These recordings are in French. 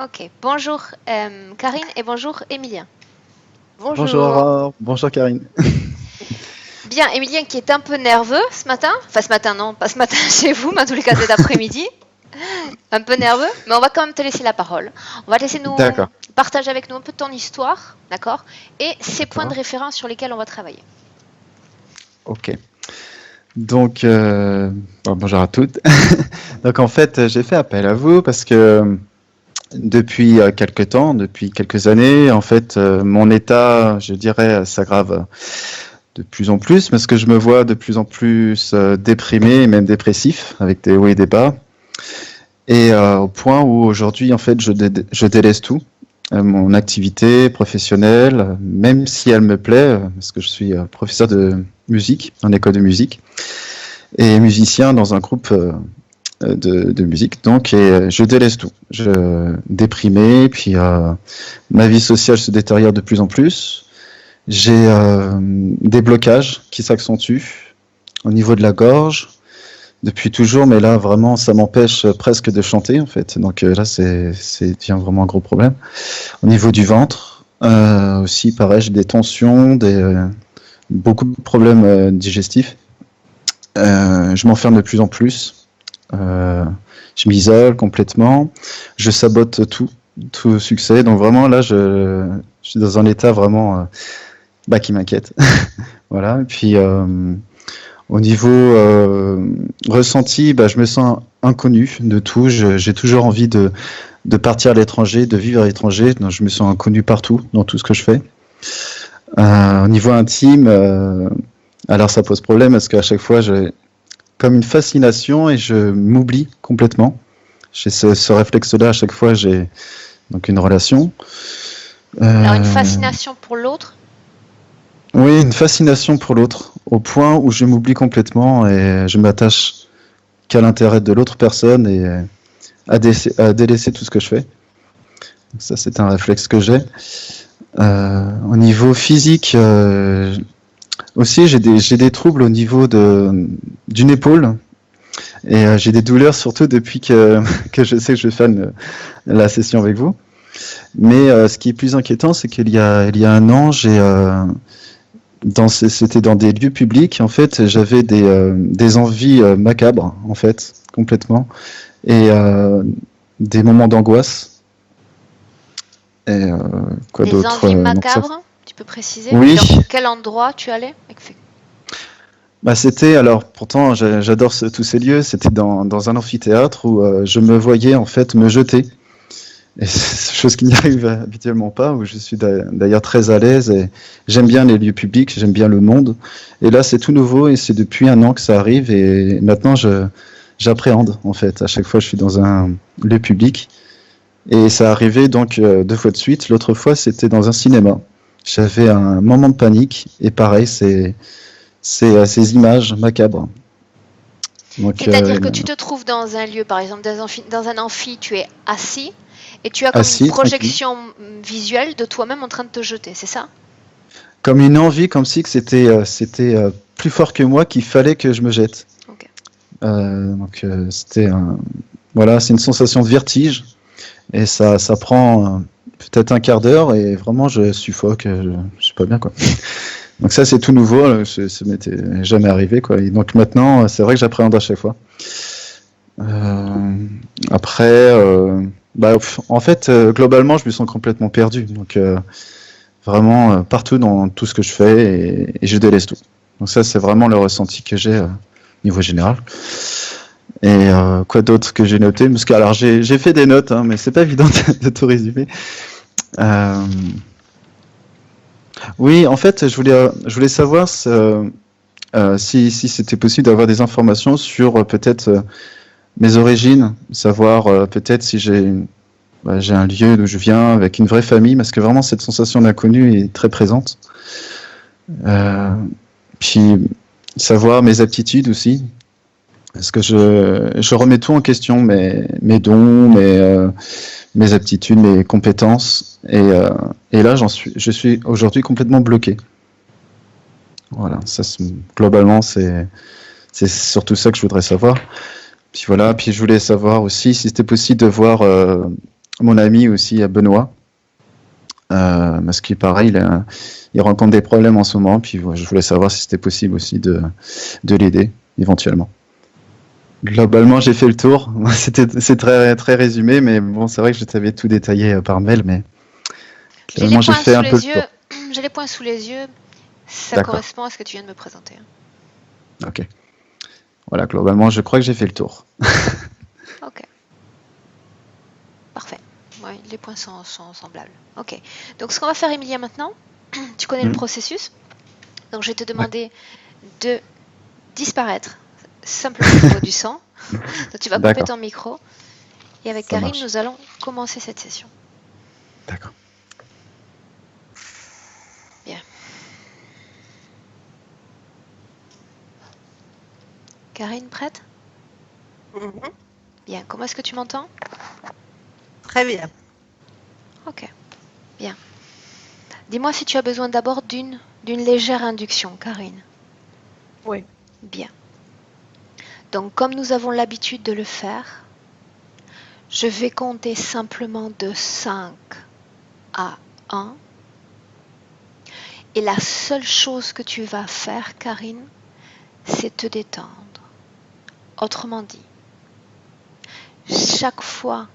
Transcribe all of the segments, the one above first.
Ok, bonjour Karine et bonjour Emilien. Bonjour Bonjour. Aurore, bonjour Karine. Bien, Emilien qui est un peu nerveux ce matin, enfin ce matin non, pas ce matin chez vous, mais en tous les cas cet après-midi, un peu nerveux, mais on va quand même te laisser la parole. On va te laisser nous D'accord, partager avec nous un peu de ton histoire, d'accord, et ces points de d'accord, référence sur lesquels on va travailler. ok. Donc, bonjour à toutes. Donc en fait, j'ai fait appel à vous parce que depuis quelques temps, depuis quelques années, en fait, mon état, je dirais, s'aggrave de plus en plus parce que je me vois de plus en plus déprimé et même dépressif, avec des hauts et des bas. Et au point où aujourd'hui, en fait, je délaisse tout. Mon activité professionnelle, même si elle me plaît, parce que je suis professeur de musique, en école de musique, et musicien dans un groupe de musique, donc, et je délaisse tout. Je déprimé, puis ma vie sociale se détériore de plus en plus. J'ai des blocages qui s'accentuent au niveau de la gorge, depuis toujours, mais là vraiment ça m'empêche presque de chanter en fait. Donc là c'est devient vraiment un gros problème. Au niveau du ventre, aussi pareil, j'ai des tensions, beaucoup de problèmes digestifs. Je m'enferme de plus en plus. Je m'isole complètement. Je sabote tout succès. Donc vraiment là, je suis dans un état vraiment qui m'inquiète. Voilà. Et puis au niveau ressenti, je me sens inconnu de tout. J'ai toujours envie de partir à l'étranger, de vivre à l'étranger. Donc, je me sens inconnu partout, dans tout ce que je fais. Au niveau intime, alors ça pose problème parce qu'à chaque fois, j'ai comme une fascination et je m'oublie complètement. J'ai ce réflexe-là à chaque fois, j'ai donc une relation. Alors une fascination pour l'autre. Oui, une fascination pour l'autre, au point où je m'oublie complètement et je m'attache qu'à l'intérêt de l'autre personne et à délaisser tout ce que je fais. Donc ça, c'est un réflexe que j'ai. Au niveau physique, aussi, j'ai des troubles au niveau d'une épaule et j'ai des douleurs surtout depuis que je sais que je vais faire la session avec vous. Mais ce qui est plus inquiétant, c'est il y a un an, c'était dans des lieux publics. En fait, j'avais des envies macabres, en fait, complètement, et des moments d'angoisse. Et quoi Des d'autre envies donc ça, macabres, tu peux préciser? oui, Dans quel endroit tu allais? c'était alors pourtant j'adore tous ces lieux. C'était dans un amphithéâtre où je me voyais en fait me jeter. Et c'est chose qui n'y arrive habituellement pas, où je suis d'ailleurs très à l'aise et j'aime bien les lieux publics, j'aime bien le monde. Et là, c'est tout nouveau et c'est depuis un an que ça arrive et maintenant j'appréhende en fait. À chaque fois, je suis dans un lieu public et ça arrivait donc deux fois de suite. L'autre fois, c'était dans un cinéma. J'avais un moment de panique et pareil, c'est ces images macabres. Donc C'est-à-dire que tu te trouves dans un lieu, par exemple dans un amphi, tu es assis et tu as comme une assis, tranquille. projection visuelle de toi-même en train de te jeter, c'est ça? Comme une envie, comme si que c'était plus fort que moi qu'il fallait que je me jette. Ok. Donc c'était voilà, c'est une sensation de vertige et ça prend peut-être un quart d'heure et vraiment je suffoque, je suis pas bien quoi. Donc ça c'est tout nouveau, ça m'était jamais arrivé quoi. Et donc maintenant c'est vrai que j'appréhende à chaque fois. Euh, Après, en fait globalement je me sens complètement perdu. Donc vraiment partout dans tout ce que je fais et je délaisse tout. Donc ça c'est vraiment le ressenti que j'ai au niveau général. Et quoi d'autre que j'ai noté? Parce que alors j'ai fait des notes, hein, mais c'est pas évident de tout résumer. Euh, oui, en fait, je voulais savoir si c'était possible d'avoir des informations sur peut-être mes origines, savoir peut-être si j'ai un lieu d'où je viens avec une vraie famille, parce que vraiment cette sensation d'inconnu est très présente. Euh, Puis savoir mes aptitudes aussi, parce que je remets tout en question, mes dons, mes aptitudes, mes compétences, et là je suis aujourd'hui complètement bloqué. Voilà, ça globalement c'est surtout ça que je voudrais savoir. Puis voilà, puis je voulais savoir aussi si c'était possible de voir mon ami aussi, Benoît, parce qu'il pareil, il rencontre des problèmes en ce moment, puis je voulais savoir si c'était possible aussi de l'aider éventuellement. Globalement, j'ai fait le tour. C'est très, très résumé, mais bon, c'est vrai que je t'avais tout détaillé par mail, mais J'ai les globalement, j'ai points fait sous un peu les le yeux. tour. J'ai les points sous les yeux. Ça D'accord, correspond à ce que tu viens de me présenter. ok. Voilà, globalement, je crois que j'ai fait le tour. Ok, parfait. Ouais, les points sont semblables. Ok. Donc ce qu'on va faire, Emilia, maintenant, tu connais le Hmm. processus. Donc je vais te Ouais, demander de disparaître simplement au niveau du sang. Donc tu vas couper d'accord, ton micro. Et avec ça Karine, marche. nous allons commencer cette session. D'accord. Bien. Karine, prête? Mhm. Bien. Comment est-ce que tu m'entends? Très bien. Ok. Bien. Dis-moi si tu as besoin d'abord d'une légère induction, Karine. Oui. Bien. Donc, comme nous avons l'habitude de le faire, je vais compter simplement de 5 à 1. Et la seule chose que tu vas faire, Karine, c'est te détendre. Autrement dit, chaque fois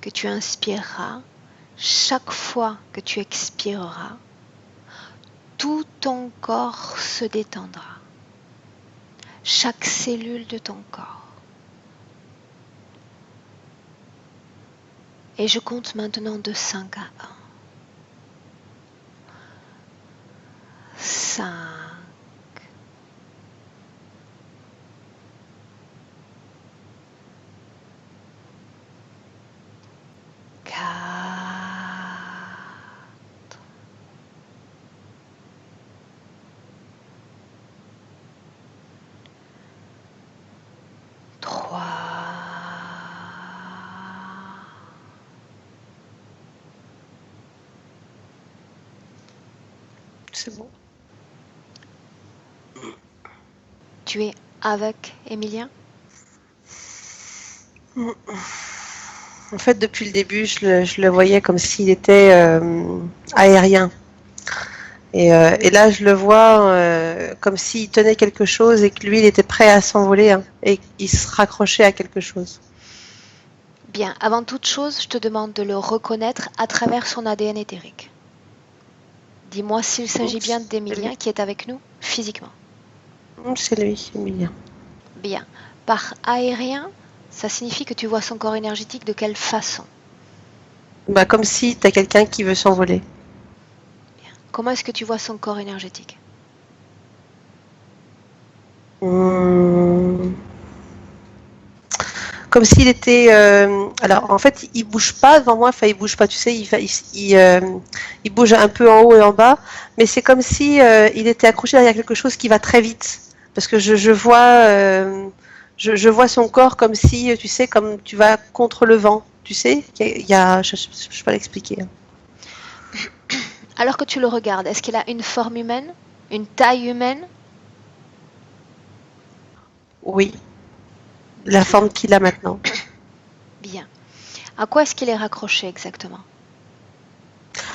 que tu inspireras, chaque fois que tu expireras, tout ton corps se détendra. Chaque cellule de ton corps. Et je compte maintenant de 5 à 1. 5, 4, 3, C'est bon. tu es avec Emilien? En fait, depuis le début, je le voyais comme s'il était aérien. Et là, je le vois comme s'il tenait quelque chose et que lui, il était prêt à s'envoler hein, et qu'il se raccrochait à quelque chose. Bien, avant toute chose, je te demande de le reconnaître à travers son ADN éthérique. Dis-moi s'il s'agit bien C'est lui. d'Emilien qui est avec nous physiquement. C'est lui, Emilien. Bien. Par aérien, ça signifie que tu vois son corps énergétique de quelle façon? Bah, comme si t'as quelqu'un qui veut s'envoler. Comment est-ce que tu vois son corps énergétique? Hum, Comme s'il était. Alors, en fait, il bouge pas devant moi. Enfin, il bouge pas. Tu sais, il bouge un peu en haut et en bas. Mais c'est comme si il était accroché derrière quelque chose qui va très vite. Parce que je vois, je vois son corps comme si, tu sais, comme tu vas contre le vent. Tu sais, je sais pas l'expliquer. Alors que tu le regardes, est-ce qu'il a une forme humaine? Une taille humaine? Oui, la forme qu'il a maintenant. Bien. À quoi est-ce qu'il est raccroché exactement?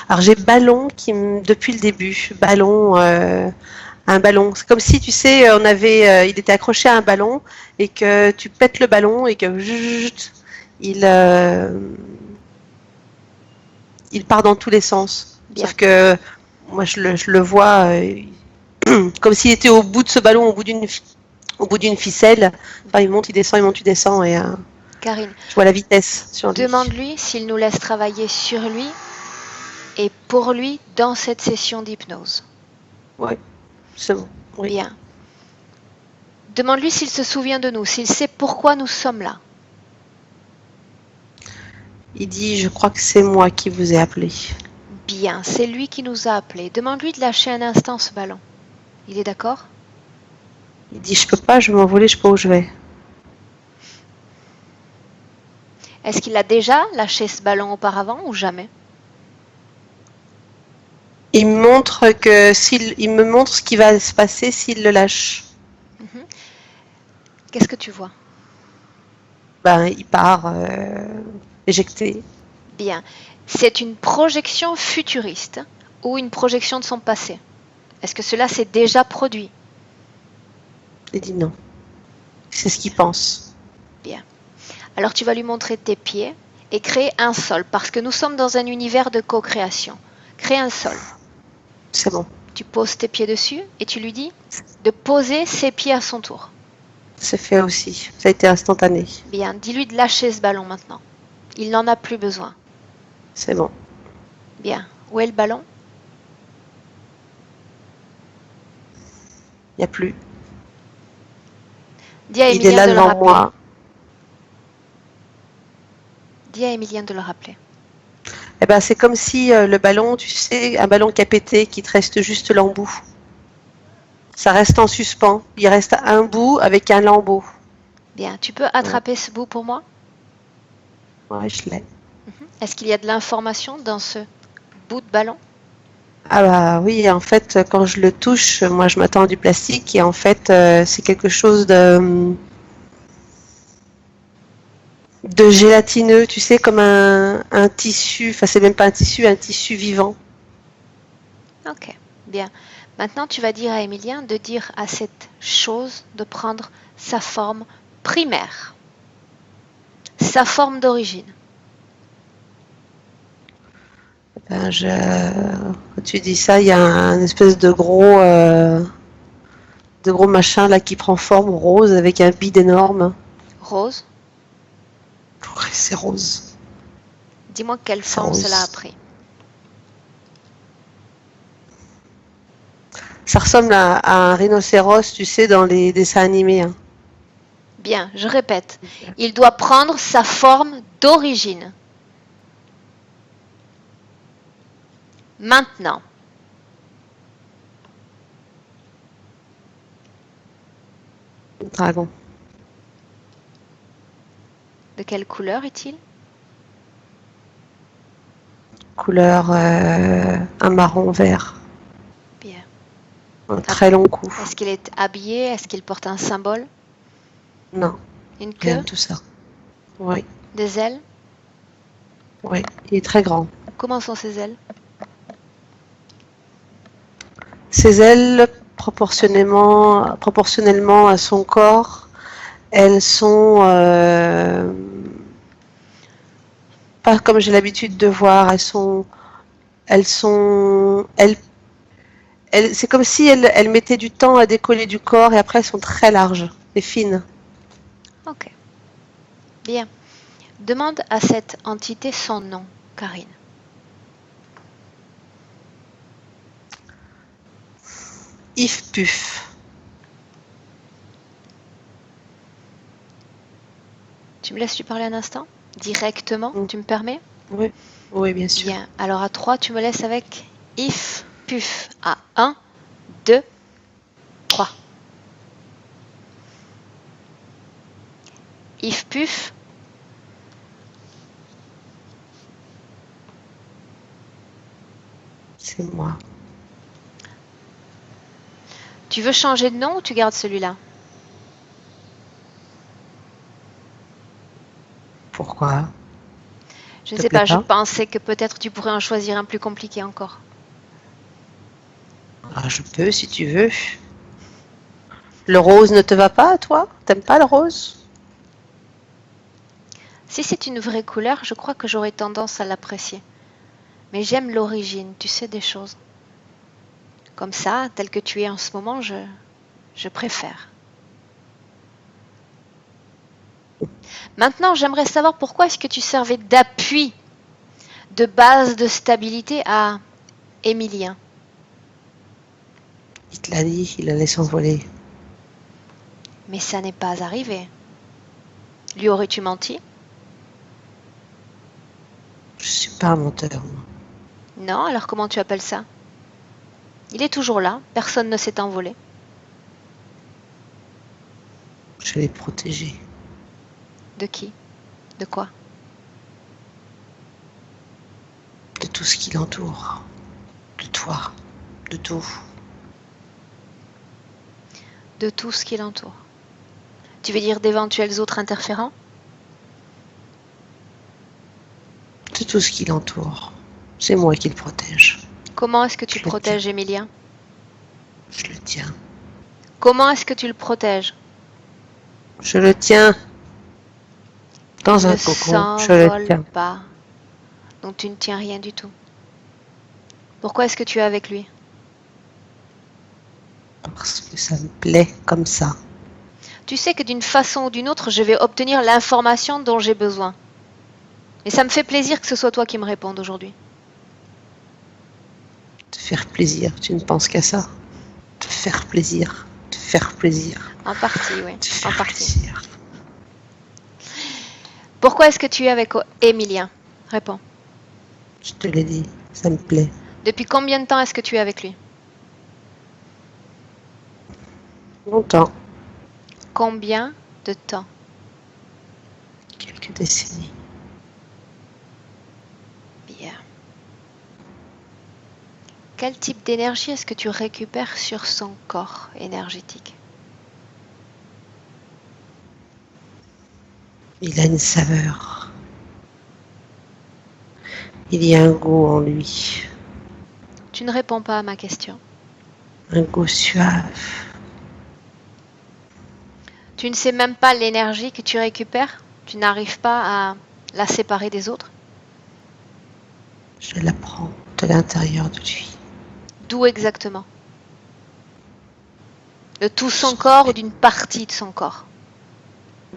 Alors j'ai ballon depuis le début, ballon, un ballon. C'est comme si tu sais, il était accroché à un ballon et que tu pètes le ballon et que il, euh, il part dans tous les sens. Bien. Sauf que moi je le vois comme s'il était au bout de ce ballon, au bout d'une ficelle. Enfin, il monte, il descend et Karine, je vois la vitesse sur lui. demande-lui s'il nous laisse travailler sur lui et pour lui dans cette session d'hypnose. Oui, c'est bon. Oui. Bien. Demande-lui s'il se souvient de nous, s'il sait pourquoi nous sommes là. Il dit, je crois que c'est moi qui vous ai appelé. Bien, c'est lui qui nous a appelés. Demande-lui de lâcher un instant ce ballon. Il est d'accord? Il dit, je peux pas, je vais m'envoler, je sais pas où je vais. Est-ce qu'il a déjà lâché ce ballon auparavant ou jamais? Il me montre ce qui va se passer s'il le lâche. Mhm. Qu'est-ce que tu vois? Ben, il part éjecté. Bien. C'est une projection futuriste ou une projection de son passé? Est-ce que cela s'est déjà produit? Il dit non. C'est ce qu'il pense. Bien. Alors tu vas lui montrer tes pieds et créer un sol, parce que nous sommes dans un univers de co-création. Crée un sol. C'est bon. Tu poses tes pieds dessus et tu lui dis de poser ses pieds à son tour. C'est fait aussi. Ça a été instantané. Bien, dis-lui de lâcher ce ballon maintenant. Il n'en a plus besoin. C'est bon. Bien. Où est le ballon? Il n'y a plus. Dis à Il est Emilien là de le devant rappeler. moi. Dis à Emilien de le rappeler. Eh ben, c'est comme si le ballon, tu sais, un ballon qui a pété, qui te reste juste l'embout. Ça reste en suspens. Il reste un bout avec un lambeau. Bien, tu peux attraper ce bout pour moi? Ouais, je l'ai. Est-ce qu'il y a de l'information dans ce bout de ballon? Ah bah oui, en fait, quand je le touche, moi je m'attends à du plastique et en fait, c'est quelque chose de gélatineux, tu sais, comme un tissu. Enfin, c'est même pas un tissu vivant. Ok, bien. Maintenant, tu vas dire à Emilien de dire à cette chose de prendre sa forme primaire, sa forme d'origine. Ben, quand tu dis ça, il y a un espèce de gros machin là qui prend forme rose avec un bide énorme. Rose, Ouais, c'est rose. dis-moi quelle C'est forme cela a rose. pris. Ça ressemble à un rhinocéros, tu sais, dans les dessins animés, hein. Bien, je répète, il doit prendre sa forme d'origine. Maintenant, Dragon. de quelle couleur est-il? Couleur un marron vert. Bien. Un très long cou. Est-ce qu'il est habillé? Est-ce qu'il porte un symbole? Non, Une rien queue? de tout ça. Oui, Des ailes? oui. Il est très grand. Comment sont ses ailes? Ses ailes, proportionnellement à son corps, elles sont pas comme j'ai l'habitude de voir. Elles sont, c'est comme si elles mettaient du temps à décoller du corps et après elles sont très larges et fines. Ok, bien. Demande à cette entité son nom, Karine. If Puf. Tu me laisses lui parler un instant? Directement, Mm. tu me permets? Oui, oui, bien sûr. Bien. Alors à 3, tu me laisses avec if, puf. À 1, 2, 3. If, puf. C'est moi. Tu veux changer de nom ou tu gardes celui-là? Pourquoi? Je ne Te sais plaît pas, je pas? pensais que peut-être tu pourrais en choisir un plus compliqué encore. Ah, je peux si tu veux. Le rose ne te va pas, toi? T'aimes pas le rose? Si c'est une vraie couleur, je crois que j'aurais tendance à l'apprécier. Mais j'aime l'origine, tu sais, des choses. Comme ça, tel que tu es en ce moment, je préfère. Maintenant, j'aimerais savoir pourquoi est-ce que tu servais d'appui, de base de stabilité à Émilien. Il te l'a dit, il allait s'envoler. Mais ça n'est pas arrivé. Lui aurais-tu menti? Je suis pas un menteur, moi. Non, alors comment tu appelles ça? Il est toujours là, personne ne s'est envolé. Je l'ai protégé. De qui? De quoi? De tout ce qui l'entoure. De toi. De tout. De tout ce qui l'entoure. Tu veux dire d'éventuels autres interférents? de tout ce qui l'entoure. C'est moi qui le protège. Comment est-ce que tu Je le protèges Emilien? Je le tiens. Comment est-ce que tu le protèges? Je le tiens dans Il un ne cocon. Je le s'envole tiens. pas. Donc tu ne tiens rien du tout. Pourquoi est-ce que tu es avec lui? Parce que ça me plaît comme ça. Tu sais que d'une façon ou d'une autre, je vais obtenir l'information dont j'ai besoin. Et ça me fait plaisir que ce soit toi qui me réponde aujourd'hui. Te faire plaisir, tu ne penses qu'à ça. Te faire plaisir. Te faire plaisir. En partie, oui. Te En faire partie. plaisir. Pourquoi est-ce que tu es avec Emilien? Réponds. Je te l'ai dit, ça me plaît. Depuis combien de temps est-ce que tu es avec lui? Longtemps. Combien de temps? Quelques décennies. Bien. Quel type d'énergie est-ce que tu récupères sur son corps énergétique? Il a une saveur. Il y a un goût en lui. Tu ne réponds pas à ma question. Un goût suave. Tu ne sais même pas l'énergie que tu récupères? Tu n'arrives pas à la séparer des autres? Je la prends de l'intérieur de lui. D'où exactement? De tout son corps ou d'une partie de son corps?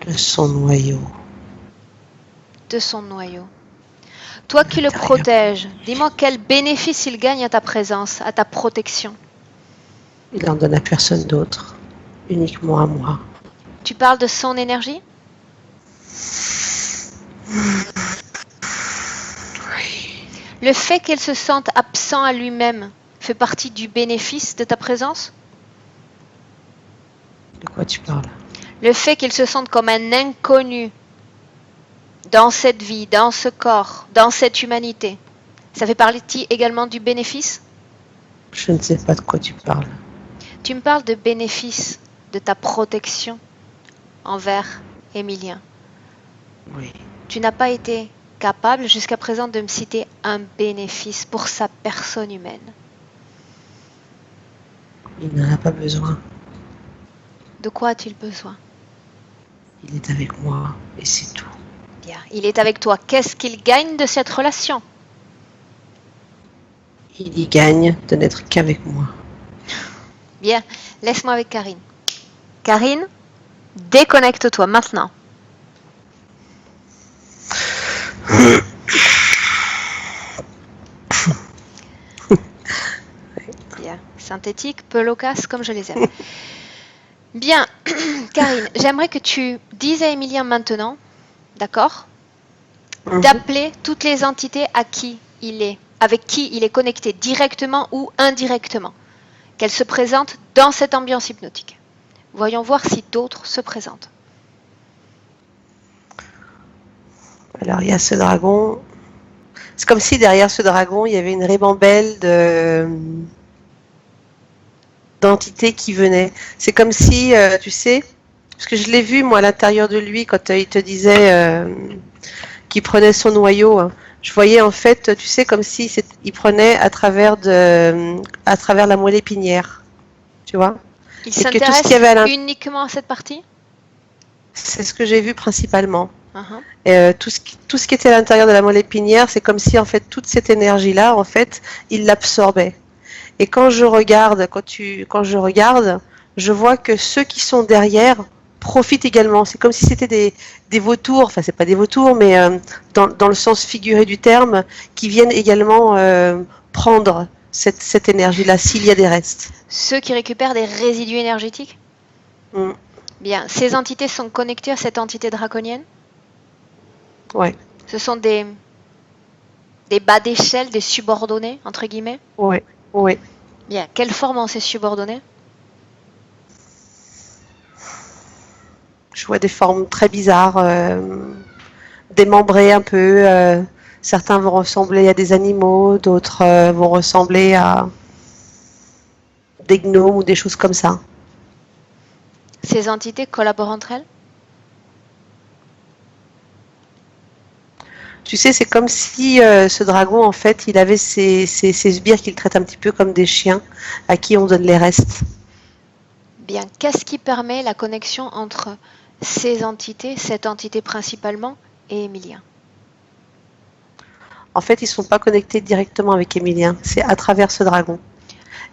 De son noyau. De son noyau. Toi qui le L'intérieur. protèges, dis-moi quel bénéfice il gagne à ta présence, à ta protection. Il en donne à personne d'autre. Uniquement à moi. Tu parles de son énergie? Le fait qu'elle se sente absent à lui-même fait partie du bénéfice de ta présence? De quoi tu parles? Le fait qu'il se sente comme un inconnu dans cette vie, dans ce corps, dans cette humanité, ça fait partie également du bénéfice? Je ne sais pas de quoi tu parles. Tu me parles de bénéfice de ta protection envers Emilien. Oui. Tu n'as pas été capable jusqu'à présent de me citer un bénéfice pour sa personne humaine. Il n'en a pas besoin. De quoi a-t-il besoin? Il est avec moi et c'est tout. Bien, il est avec toi. Qu'est-ce qu'il gagne de cette relation? Il y gagne de n'être qu'avec moi. Bien, laisse-moi avec Karine. Karine, déconnecte-toi maintenant. Bien, synthétique, peu loquace comme je les aime. Bien, Karine, j'aimerais que tu dises à Emilien maintenant, d'accord, d'appeler toutes les entités à qui il est, avec qui il est connecté directement ou indirectement, qu'elles se présentent dans cette ambiance hypnotique. Voyons voir si d'autres se présentent. Alors il y a ce dragon. C'est comme si derrière ce dragon, il y avait une ribambelle d'entités qui venaient. C'est comme si, tu sais, parce que je l'ai vu moi à l'intérieur de lui quand il te disait qu'il prenait son noyau. Hein. Je voyais en fait, tu sais, comme si il prenait à travers la moelle épinière, tu vois. Il Et que tout ce s'intéresse qu'il y avait à uniquement à cette partie? c'est ce que j'ai vu principalement. Uh-huh. Tout ce qui était à l'intérieur de la moelle épinière, c'est comme si en fait toute cette énergie-là, en fait, il l'absorbait. Et quand je regarde, je vois que ceux qui sont derrière profitent également. C'est comme si c'était des vautours, enfin c'est pas des vautours, mais dans le sens figuré du terme, qui viennent également prendre cette énergie-là, s'il y a des restes. Ceux qui récupèrent des résidus énergétiques? Mm. Bien, ces entités sont connectées à cette entité draconienne? Ouais. Ce sont des bas d'échelle, des subordonnés, entre guillemets? Ouais. Ouais. Bien, quelle forme ont ces subordonnés? Je vois des formes très bizarres, démembrées un peu. Certains vont ressembler à des animaux, d'autres vont ressembler à des gnomes ou des choses comme ça. Ces entités collaborent entre elles? Tu sais, c'est comme si ce dragon, en fait, il avait ses sbires qu'il traite un petit peu comme des chiens à qui on donne les restes. Bien, qu'est-ce qui permet la connexion entre ces entités, cette entité principalement, et Emilien? En fait, ils ne sont pas connectés directement avec Emilien, c'est à travers ce dragon.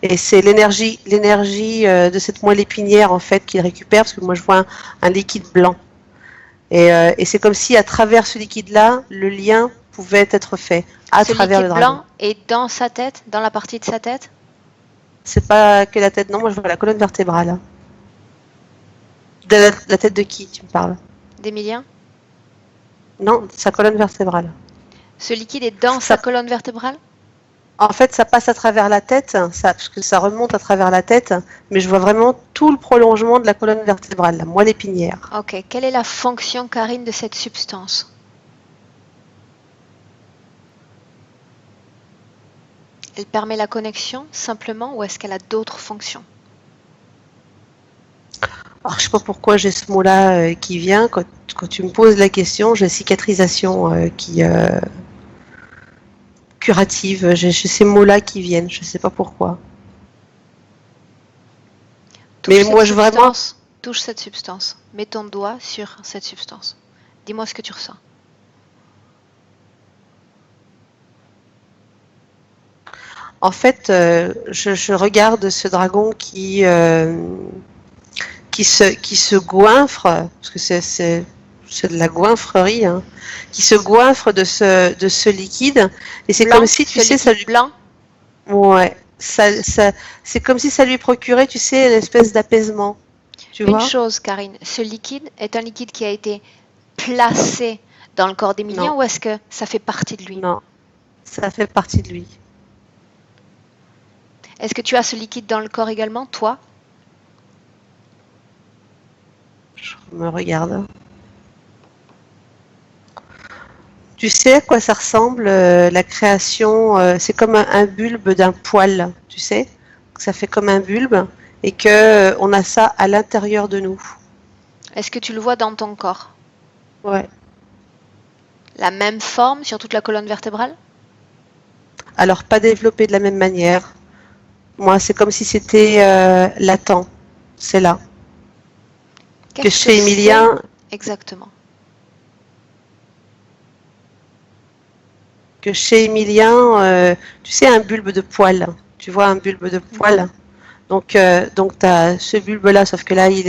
Et c'est l'énergie de cette moelle épinière, en fait, qu'il récupère, parce que moi, je vois un liquide blanc. Et c'est comme si, à travers ce liquide-là, le lien pouvait être fait, à Ce travers le liquide dragon. blanc est dans sa tête, dans la partie de sa tête? C'est pas que la tête, non, moi, je vois la colonne vertébrale. De la tête de qui tu me parles? D'Emilien? Non, sa colonne vertébrale. Ce liquide est dans sa Ça, colonne vertébrale? en fait, ça passe à travers la tête, parce que ça remonte à travers la tête, mais je vois vraiment tout le prolongement de la colonne vertébrale, la moelle épinière. Ok, quelle est la fonction, Karine, de cette substance? Elle permet la connexion simplement ou est-ce qu'elle a d'autres fonctions? Alors, je sais pas pourquoi j'ai ce mot-là qui vient. Quand tu me poses la question, j'ai cicatrisation curative. J'ai ces mots-là qui viennent. Je sais pas pourquoi. Touche Mais cette moi, je vraiment. substance, touche cette substance. Mets ton doigt sur cette substance. Dis-moi ce que tu ressens. En fait, je regarde ce dragon qui se goinfre, parce que c'est de la goinfrerie, hein, qui se goinfre de ce liquide. Et c'est Blanc, comme si, tu ce sais, ça liquide lui. blanc. Ouais. C'est comme si ça lui procurait, tu sais, une espèce d'apaisement. Tu Une vois? chose, Karine, ce liquide est un liquide qui a été placé dans le corps d'Emilien Non, ou est-ce que ça fait partie de lui? non. Ça fait partie de lui. Est-ce que tu as ce liquide dans le corps également, toi? Je me regarde. Tu sais à quoi ça ressemble la création c'est comme un bulbe d'un poil, tu sais? Ça fait comme un bulbe et que on a ça à l'intérieur de nous. Est-ce que tu le vois dans ton corps? Ouais. La même forme sur toute la colonne vertébrale? Alors pas développé de la même manière. Moi, c'est comme si c'était latent. C'est là. Que Qu'est-ce que chez c'est Emilien, exactement? tu sais, un bulbe de poil. Tu vois un bulbe de poil. Donc tu as ce bulbe-là, sauf que là, il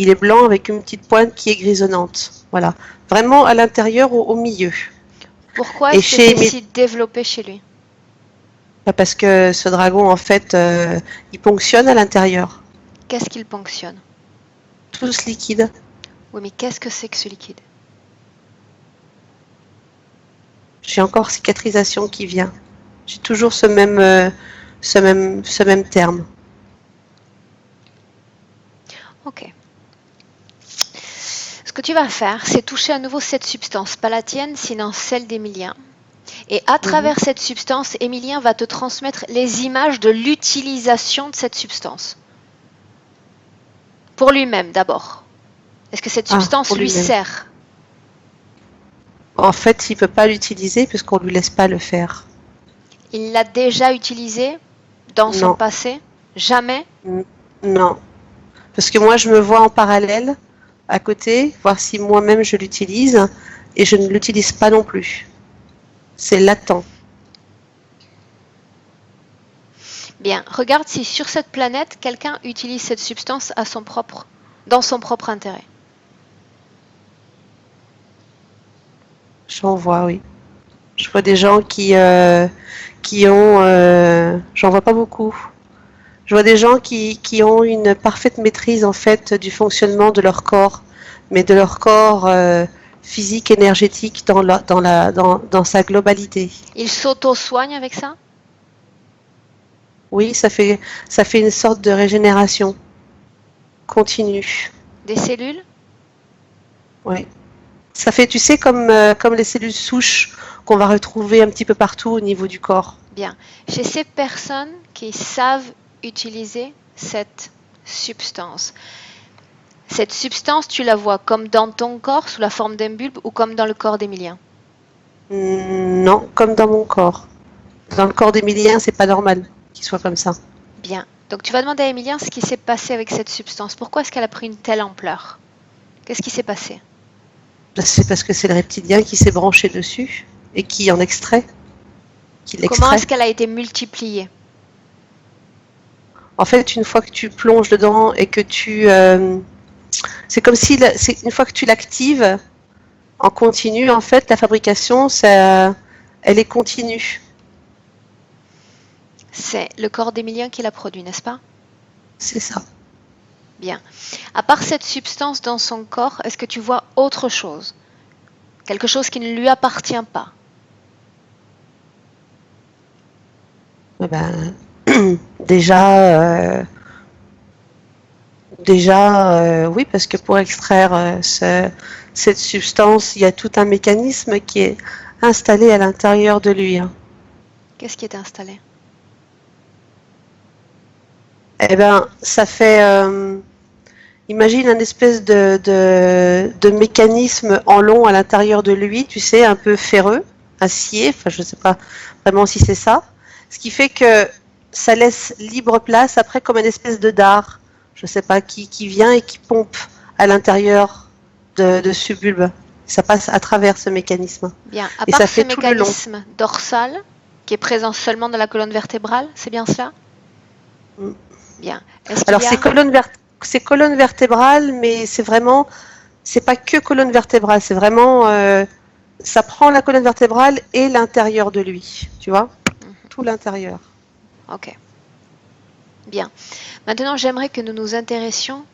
est blanc avec une petite pointe qui est grisonnante. Voilà. Vraiment à l'intérieur, au milieu. Pourquoi Et est-ce que chez c'est Emilien, si développé chez lui? parce que ce dragon, en fait, il ponctionne à l'intérieur. Qu'est-ce qu'il ponctionne? Tout ce liquide. Oui, mais qu'est-ce que c'est que ce liquide? J'ai encore cicatrisation qui vient. J'ai toujours ce même terme. Ok. Ce que tu vas faire, c'est toucher à nouveau cette substance, pas la tienne, sinon celle d'Emilien. Et à travers cette substance, Emilien va te transmettre les images de l'utilisation de cette substance. Pour lui-même d'abord. Est-ce que cette Ah, substance pour lui lui-même. sert? En fait, il ne peut pas l'utiliser puisqu'on ne lui laisse pas le faire. Il l'a déjà utilisé dans son Non, passé? Jamais? non. Parce que moi, je me vois en parallèle, à côté, voir si moi-même je l'utilise, et je ne l'utilise pas non plus. C'est latent. Bien, regarde si sur cette planète, quelqu'un utilise cette substance dans son propre intérêt. J'en vois, oui. Je vois des gens qui ont... j'en vois pas beaucoup. Je vois des gens qui ont une parfaite maîtrise, en fait, du fonctionnement de leur corps, mais de leur corps physique, énergétique, dans sa globalité. Il s'auto-soigne avec ça? Oui, ça fait une sorte de régénération continue. Des cellules? Oui. Ça fait, tu sais, comme les cellules souches qu'on va retrouver un petit peu partout au niveau du corps. Bien. Chez ces personnes qui savent utiliser cette substance, tu la vois comme dans ton corps sous la forme d'un bulbe ou comme dans le corps d'Emilien? Non, comme dans mon corps. Dans le corps d'Emilien, c'est pas normal qu'il soit comme ça. Bien. Donc tu vas demander à Emilien ce qui s'est passé avec cette substance. Pourquoi est-ce qu'elle a pris une telle ampleur? Qu'est-ce qui s'est passé? C'est parce que c'est le reptilien qui s'est branché dessus et qui en extrait, qui Comment l'extrait. est-ce qu'elle a été multipliée? En fait, une fois que tu plonges dedans et que c'est comme si une fois que tu l'actives en continu, en fait, la fabrication, elle est continue. C'est le corps d'Emilien qui l'a produit, n'est-ce pas? C'est ça. Bien. À part cette substance dans son corps, est-ce que tu vois autre chose? Quelque chose qui ne lui appartient pas? Eh ben, déjà, oui, parce que pour extraire cette substance, il y a tout un mécanisme qui est installé à l'intérieur de lui. Qu'est-ce qui est installé? Eh ben, ça fait, imagine un espèce de mécanisme en long à l'intérieur de lui, tu sais, un peu ferreux, acier, enfin je ne sais pas vraiment si c'est ça, ce qui fait que ça laisse libre place après comme une espèce de dard, je ne sais pas, qui vient et qui pompe à l'intérieur de ce bulbe. Ça passe à travers ce mécanisme. Bien. À Et part ça ce fait tout le long. mécanisme dorsal qui est présent seulement dans la colonne vertébrale, c'est bien cela? Mm. Bien. Est-ce qu'il Alors y a... c'est colonne vertébrale, mais c'est pas que colonne vertébrale, c'est vraiment, ça prend la colonne vertébrale et l'intérieur de lui, tu vois, tout l'intérieur. Ok. Bien. Maintenant, j'aimerais que nous nous intéressions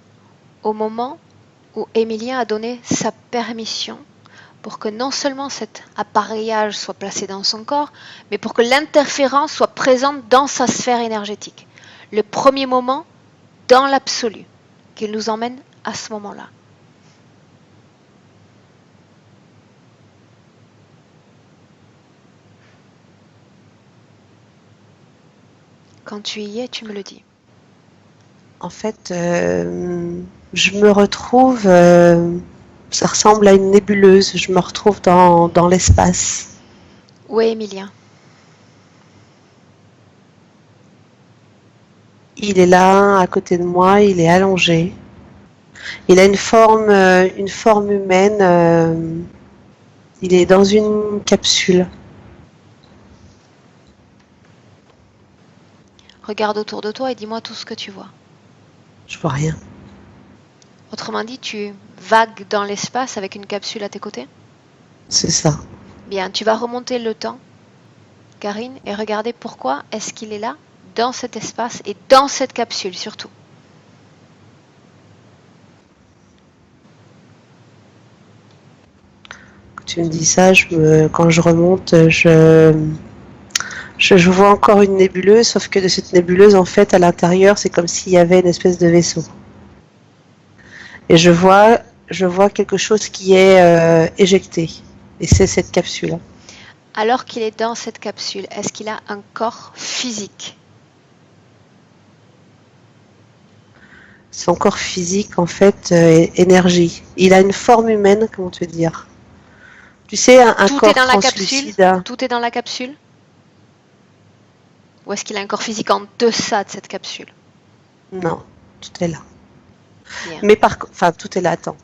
au moment où Emilien a donné sa permission pour que non seulement cet appareillage soit placé dans son corps, mais pour que l'interférence soit présente dans sa sphère énergétique. Le premier moment, dans l'absolu, qu'il nous emmène à ce moment-là. Quand tu y es, tu me le dis. En fait, je me retrouve, ça ressemble à une nébuleuse, je me retrouve dans l'espace. Où est Emilien? Il est là, à côté de moi, il est allongé. Il a une forme humaine. Il est dans une capsule. Regarde autour de toi et dis-moi tout ce que tu vois. Je vois rien. Autrement dit, tu vagues dans l'espace avec une capsule à tes côtés? C'est ça. Bien, tu vas remonter le temps, Karine, et regarder pourquoi est-ce qu'il est là, dans cet espace et dans cette capsule surtout. Quand tu me dis ça, quand je remonte, je vois encore une nébuleuse, sauf que de cette nébuleuse, en fait, à l'intérieur, c'est comme s'il y avait une espèce de vaisseau. Et je vois quelque chose qui est éjecté. Et c'est cette capsule. Alors qu'il est dans cette capsule, est-ce qu'il a un corps physique? Son corps physique, en fait, est énergie. Il a une forme humaine, comment te dire? Tu sais, un Tout corps est dans la translucide. capsule? Tout est dans la capsule? Ou est-ce qu'il a un corps physique en deçà de cette capsule? Non, tout est là. Bien. Mais enfin, tout est là, attends.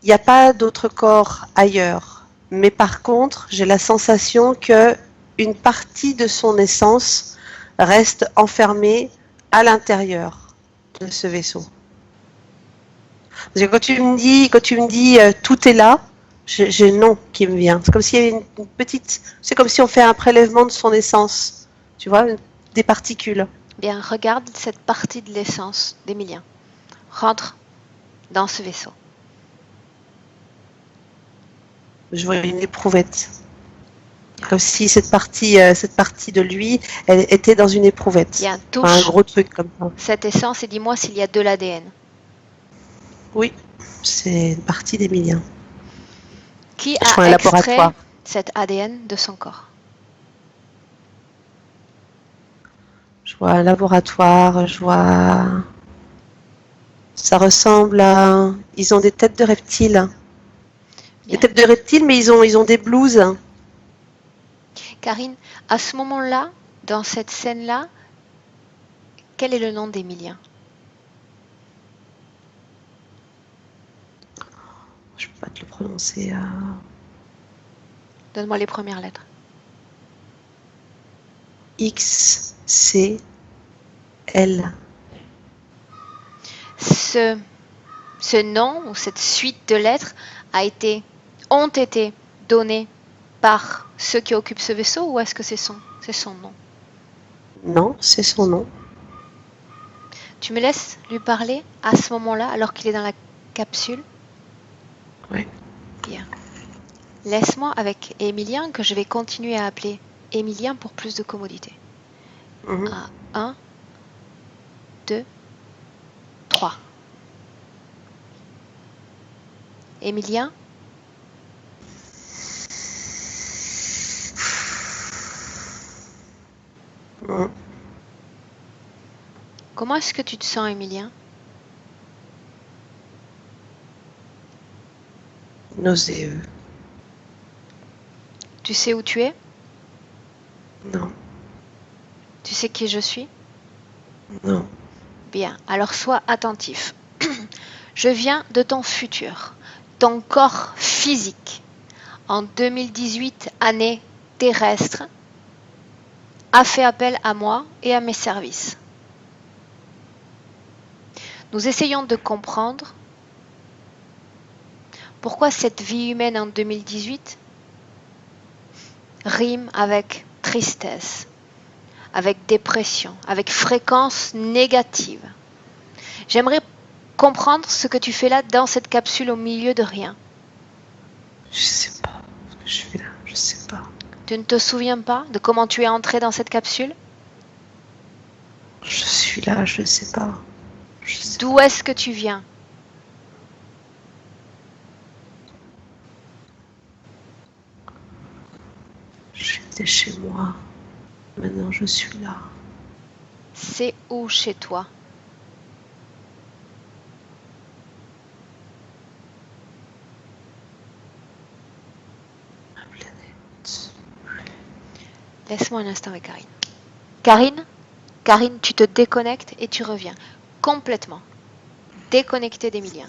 Il n'y a pas d'autre corps ailleurs. Mais par contre, j'ai la sensation que une partie de son essence reste enfermée à l'intérieur de ce vaisseau. Parce que quand tu me dis tout est là, j'ai le nom qui me vient. C'est comme s'il y avait une petite. C'est comme si on fait un prélèvement de son essence. Tu vois, des particules. Bien, regarde cette partie de l'essence d'Emilien. Rentre dans ce vaisseau. Je vois une éprouvette. Comme si cette partie de lui, elle était dans une éprouvette. Bien, Enfin, un touche gros truc comme ça. cette essence et dis-moi s'il y a de l'ADN. Oui, c'est une partie d'Emilien. Qui Je vois a un extrait laboratoire. cet ADN de son corps? Je vois un laboratoire, je vois. Ça ressemble à. Ils ont des têtes de reptiles. Des Bien. têtes de reptiles, mais ils ont des blouses. Karine, à ce moment-là, dans cette scène-là, quel est le nom d'Emilien? Je peux pas te le prononcer. Donne-moi les premières lettres. X, C, L. Ce nom ou cette suite de lettres ont été donnés par ceux qui occupent ce vaisseau ou est-ce que c'est son nom? Non, c'est son nom. Tu me laisses lui parler à ce moment-là alors qu'il est dans la capsule? Oui. Bien. Laisse-moi avec Emilien que je vais continuer à appeler Emilien pour plus de commodité. Mhm. 1, 2, 3. Emilien, Mhm. comment est-ce que tu te sens, Emilien? Nauséeux. Tu sais où tu es? Non, Tu sais qui je suis? non. Bien, alors sois attentif. Je viens de ton futur, ton corps physique, en 2018, année terrestre, a fait appel à moi et à mes services. Nous essayons de comprendre pourquoi cette vie humaine en 2018 rime avec tristesse, avec dépression, avec fréquence négative. J'aimerais comprendre ce que tu fais là dans cette capsule au milieu de rien. Je sais pas ce que je fais là. Je sais pas. Tu ne te souviens pas de comment tu es entré dans cette capsule? Je suis là, je sais pas. Je sais D'où est-ce que tu viens? J'étais chez moi. Maintenant, je suis là. C'est où chez toi? Ma planète. Laisse-moi un instant avec Karine. Karine, tu te déconnectes et tu reviens. Complètement. Déconnecté d'Emilien.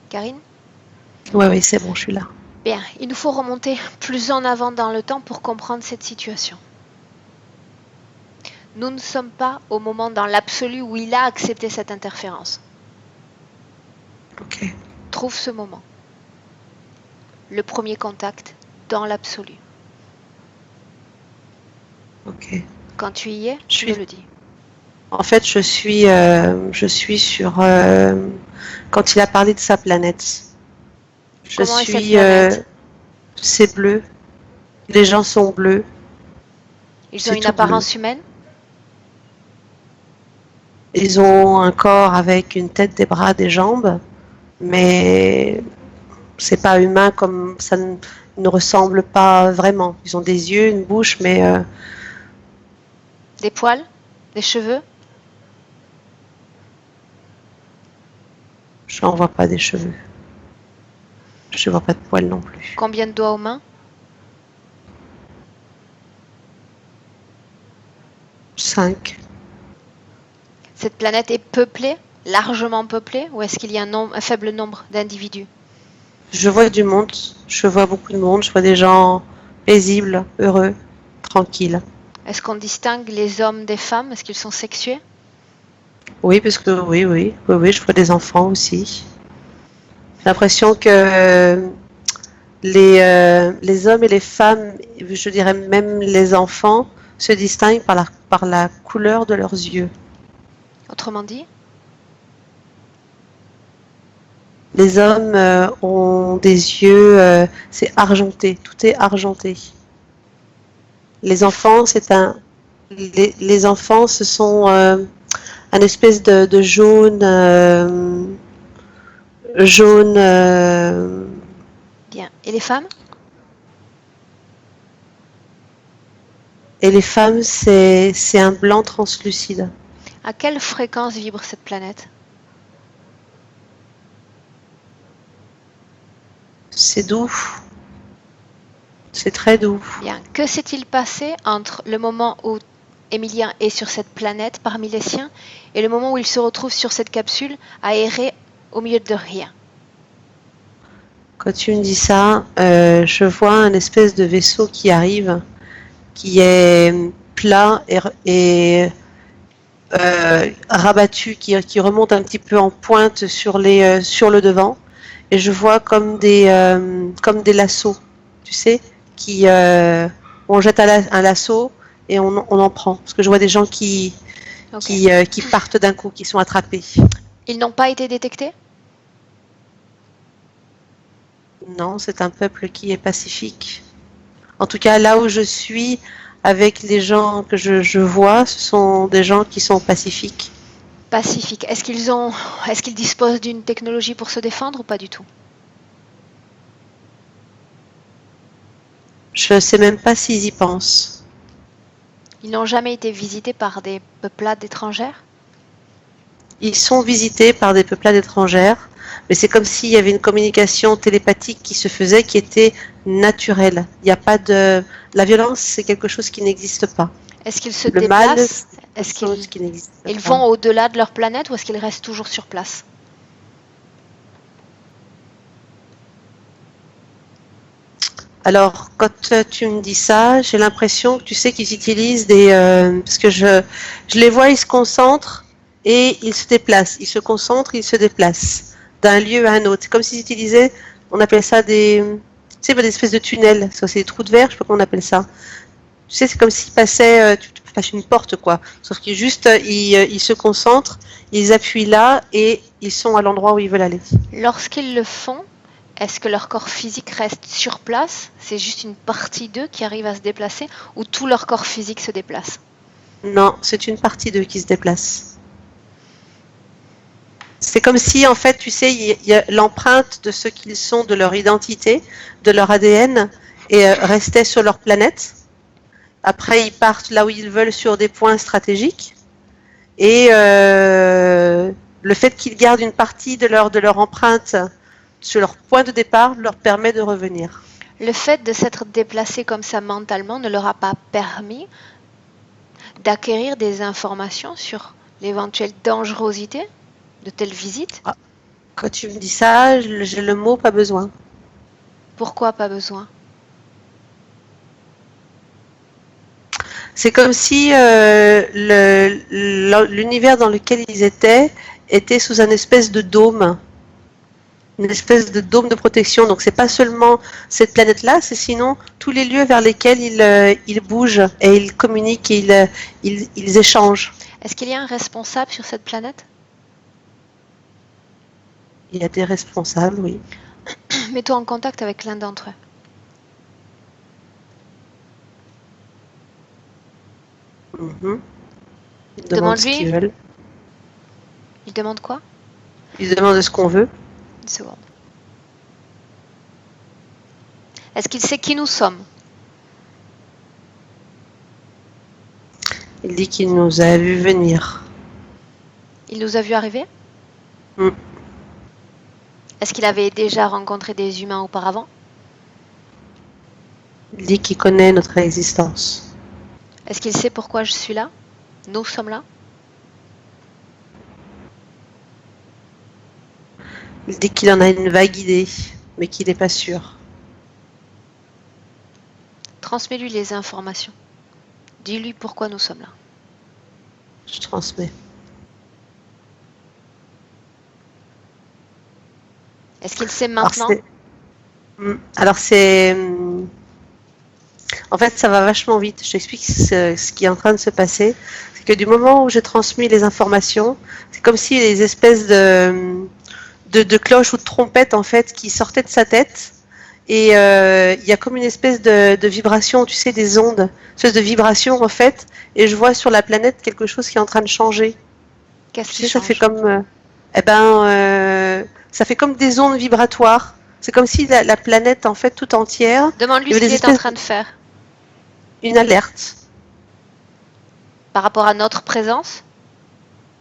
Karine? Ouais, oui, c'est bon, je suis là. Bien, il nous faut remonter plus en avant dans le temps pour comprendre cette situation. Nous ne sommes pas au moment dans l'absolu où il a accepté cette interférence. Ok. Trouve ce moment. Le premier contact dans l'absolu. Ok. Quand tu y es, tu me le dis. En fait, je suis sur quand il a parlé de sa planète. Je Comment est cette suis planète? c'est bleu. Les gens sont bleus. Ils ont C'est une tout bleu. apparence humaine? Ils ont un corps avec une tête, des bras, des jambes, mais c'est pas humain comme ça ne ressemble pas vraiment. Ils ont des yeux, une bouche, mais Des poils? Des cheveux? je n'en vois pas des cheveux. Je vois pas de poils non plus. Combien de doigts aux mains? 5. Cette planète est peuplée, largement peuplée, ou est-ce qu'il y a un faible nombre d'individus? Je vois du monde. Je vois beaucoup de monde. Je vois des gens paisibles, heureux, tranquilles. Est-ce qu'on distingue les hommes des femmes? Est-ce qu'ils sont sexués? Oui, parce que oui, je vois des enfants aussi. J'ai l'impression que les hommes et les femmes, je dirais même les enfants, se distinguent par la couleur de leurs yeux. Autrement dit? Les hommes ont des yeux, c'est argenté, tout est argenté. Les enfants, les enfants, ce sont un espèce de jaune, jaune. Bien. Et les femmes? Et les femmes, c'est un blanc translucide. À quelle fréquence vibre cette planète? C'est doux. C'est très doux. Bien. Que s'est-il passé entre le moment où Emilien est sur cette planète parmi les siens et le moment où il se retrouve sur cette capsule à errer au milieu de rien? Quand tu me dis ça, je vois un espèce de vaisseau qui arrive, qui est plat et rabattu, qui remonte un petit peu en pointe sur le devant. Et je vois comme des lassos, tu sais, on jette un lasso et on en prend. Parce que je vois des gens qui partent d'un coup, qui sont attrapés. Ils n'ont pas été détectés? Non, c'est un peuple qui est pacifique. En tout cas, là où je suis, avec les gens que je vois, ce sont des gens qui sont pacifiques. Pacifique. Est-ce qu'ils disposent d'une technologie pour se défendre ou pas du tout? Je ne sais même pas s'ils y pensent. Ils n'ont jamais été visités par des peuplades étrangères? Ils sont visités par des peuplades étrangères, mais c'est comme s'il y avait une communication télépathique qui se faisait, qui était naturelle. Il n'y a pas de... La violence, c'est quelque chose qui n'existe pas. Est-ce qu'ils se Le mal, déplacent? c'est quelque chose qui n'existe pas. Ils vont au-delà de leur planète ou est-ce qu'ils restent toujours sur place? Alors, quand tu me dis ça, j'ai l'impression que tu sais qu'ils utilisent parce que je les vois, ils se concentrent et ils se déplacent. Ils se concentrent, ils se déplacent d'un lieu à un autre. C'est comme s'ils utilisaient, on appelle ça tu sais, des espèces de tunnels. Ça, c'est des trous de verre, je sais pas comment on appelle ça. Tu sais, c'est comme s'ils passaient, tu passes une porte, quoi. Sauf qu'ils juste, ils se concentrent, ils appuient là et ils sont à l'endroit où ils veulent aller. Lorsqu'ils le font, est-ce que leur corps physique reste sur place? C'est juste une partie d'eux qui arrive à se déplacer ou tout leur corps physique se déplace? Non, c'est une partie d'eux qui se déplace. C'est comme si, en fait, tu sais, il y a l'empreinte de ce qu'ils sont, de leur identité, de leur ADN, et restait sur leur planète. Après, ils partent là où ils veulent sur des points stratégiques. Et le fait qu'ils gardent une partie de leur empreinte sur leur point de départ leur permet de revenir. Le fait de s'être déplacé comme ça mentalement ne leur a pas permis d'acquérir des informations sur l'éventuelle dangerosité de telles visites? Quand tu me dis ça, j'ai le mot pas besoin. Pourquoi pas besoin? C'est comme si l'univers dans lequel ils étaient était sous un espèce de dôme. Une espèce de dôme de protection. Donc c'est pas seulement cette planète-là, c'est sinon tous les lieux vers lesquels ils bougent et ils communiquent et ils échangent. Est-ce qu'il y a un responsable sur cette planète? Il y a des responsables, oui. Mets-toi en contact avec l'un d'entre eux. Ils demandent ce Demande-lui. qu'ils veulent. Il demande quoi? Ils demandent ce qu'on veut. Une seconde. Est-ce qu'il sait qui nous sommes? Il dit qu'il nous a vu venir. Il nous a vus arriver? Mm. Est-ce qu'il avait déjà rencontré des humains auparavant? Il dit qu'il connaît notre existence. Est-ce qu'il sait pourquoi je suis là? Nous sommes là? Il dit qu'il en a une vague idée, mais qu'il n'est pas sûr. Transmets-lui les informations. Dis-lui pourquoi nous sommes là. Je transmets. Est-ce qu'il sait maintenant? Alors c'est... En fait, ça va vachement vite. Je t'explique ce qui est en train de se passer. C'est que du moment où j'ai transmis les informations, c'est comme si les espèces de cloches ou de trompettes, en fait, qui sortaient de sa tête. Et il y a comme une espèce de vibration, tu sais, des ondes, une espèce de vibration, en fait. Et je vois sur la planète quelque chose qui est en train de changer. Qu'est-ce Tu qui sais, ça change? fait comme... ça fait comme des ondes vibratoires. C'est comme si la planète, en fait, tout entière... Demande-lui il y ce avait qu'il des est en espèces train de faire. Une alerte. Par rapport à notre présence?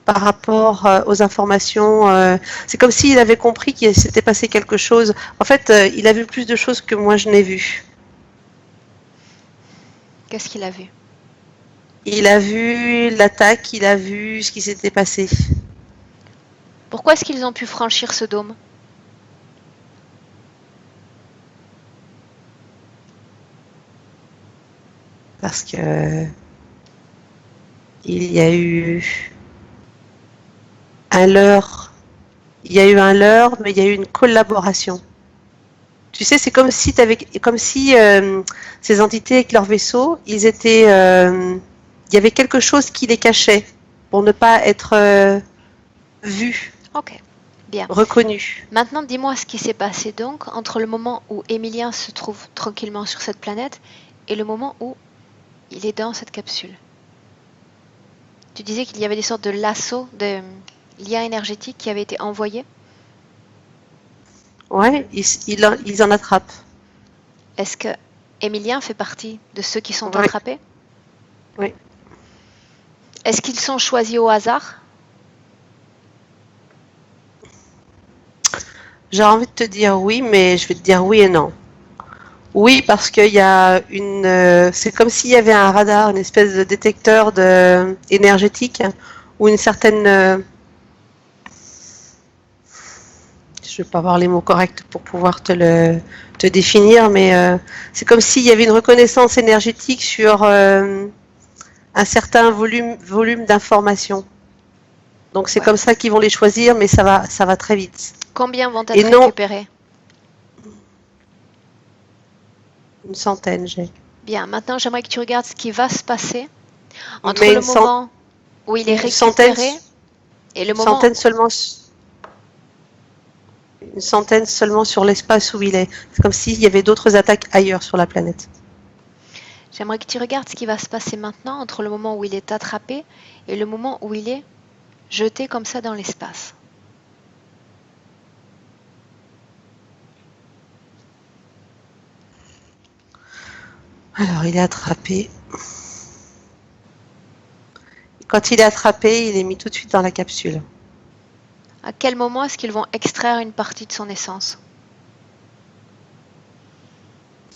par rapport aux informations. C'est comme s'il avait compris qu'il s'était passé quelque chose. En fait, il a vu plus de choses que moi je n'ai vu. Qu'est-ce qu'il a vu? Il a vu l'attaque, il a vu ce qui s'était passé. Pourquoi est-ce qu'ils ont pu franchir ce dôme? Parce que il y a eu un leurre. Il y a eu un leurre, mais il y a eu une collaboration. Tu sais, c'est comme si ces entités avec leur vaisseau, il y avait quelque chose qui les cachait pour ne pas être vus, Ok, bien. reconnus. Maintenant, dis-moi ce qui s'est passé donc entre le moment où Emilien se trouve tranquillement sur cette planète et le moment où il est dans cette capsule. Tu disais qu'il y avait des sortes de lasso, de liens énergétiques qui avaient été envoyés. Ouais, ils en attrapent. Est-ce que Emilien fait partie de ceux qui sont Oui, attrapés? oui. Est-ce qu'ils sont choisis au hasard? J'ai envie de te dire oui, mais je vais te dire oui et non. Oui, parce qu'il y a c'est comme s'il y avait un radar, une espèce de détecteur énergétique, ou une certaine, je ne vais pas avoir les mots corrects pour pouvoir te définir, mais c'est comme s'il y avait une reconnaissance énergétique sur un certain volume d'informations. Donc c'est Ouais. comme ça qu'ils vont les choisir, mais ça va très vite. Combien vont Et être non, récupérés? une centaine, j'ai. Bien, maintenant j'aimerais que tu regardes ce qui va se passer entre Mais le moment où il est une centaine, récupéré et le une moment... centaine seulement, une centaine seulement sur l'espace où il est. C'est comme s'il y avait d'autres attaques ailleurs sur la planète. J'aimerais que tu regardes ce qui va se passer maintenant entre le moment où il est attrapé et le moment où il est jeté comme ça dans l'espace. Alors, il est attrapé. Quand il est attrapé, il est mis tout de suite dans la capsule. À quel moment est-ce qu'ils vont extraire une partie de son essence?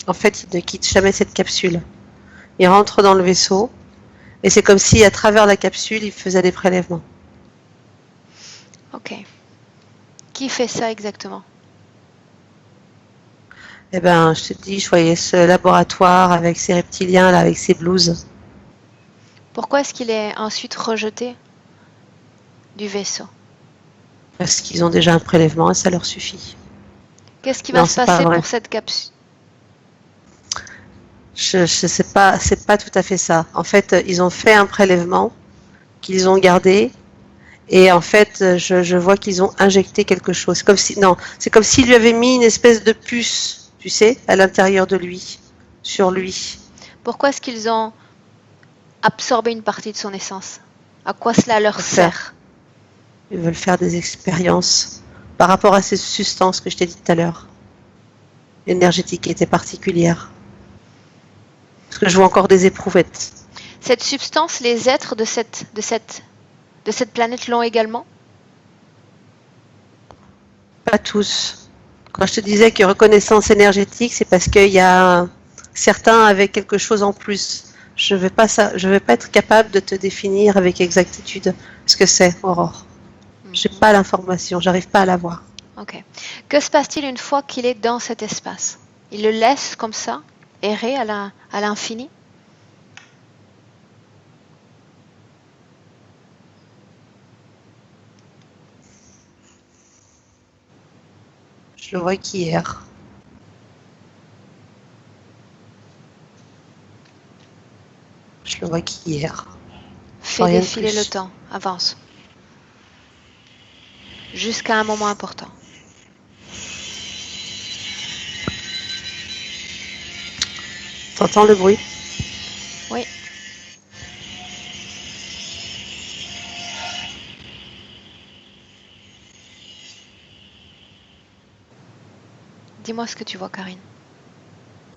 En fait, il ne quitte jamais cette capsule. Il rentre dans le vaisseau et c'est comme si, à travers la capsule, il faisait des prélèvements. Ok. Qui fait ça exactement? Eh ben, je te dis, je voyais ce laboratoire avec ces reptiliens, là, avec ces blouses. Pourquoi est-ce qu'il est ensuite rejeté du vaisseau? Parce qu'ils ont déjà un prélèvement et ça leur suffit. Qu'est-ce qui va Non, se c'est pas passer vrai. pour cette capsule? Je sais pas, c'est pas tout à fait ça. En fait, ils ont fait un prélèvement qu'ils ont gardé. Et en fait, je vois qu'ils ont injecté quelque chose. Comme si, non, c'est comme s'ils lui avaient mis une espèce de puce, tu sais, à l'intérieur de lui, sur lui. Pourquoi est-ce qu'ils ont absorbé une partie de son essence? À quoi cela leur Pour faire, sert? ils veulent faire des expériences par rapport à ces substances que je t'ai dit tout à l'heure, énergétiques qui étaient particulières. Parce que je vois encore des éprouvettes. Cette substance, les êtres de cette planète l'ont également? Pas tous. Quand je te disais que reconnaissance énergétique, c'est parce qu'il y a certains avec quelque chose en plus. Je vais pas être capable de te définir avec exactitude ce que c'est, Aurore. J'ai pas l'information, j'arrive pas à la voir. Ok. Que se passe-t-il une fois qu'il est dans cet espace? Il le laisse comme ça, errer à l'infini? Je le vois qu'hier. Je le vois qu'hier. Fais Rien de défiler le plus. temps, avance, jusqu'à un moment important. T'entends le bruit? Oui, dis-moi ce que tu vois, Karine.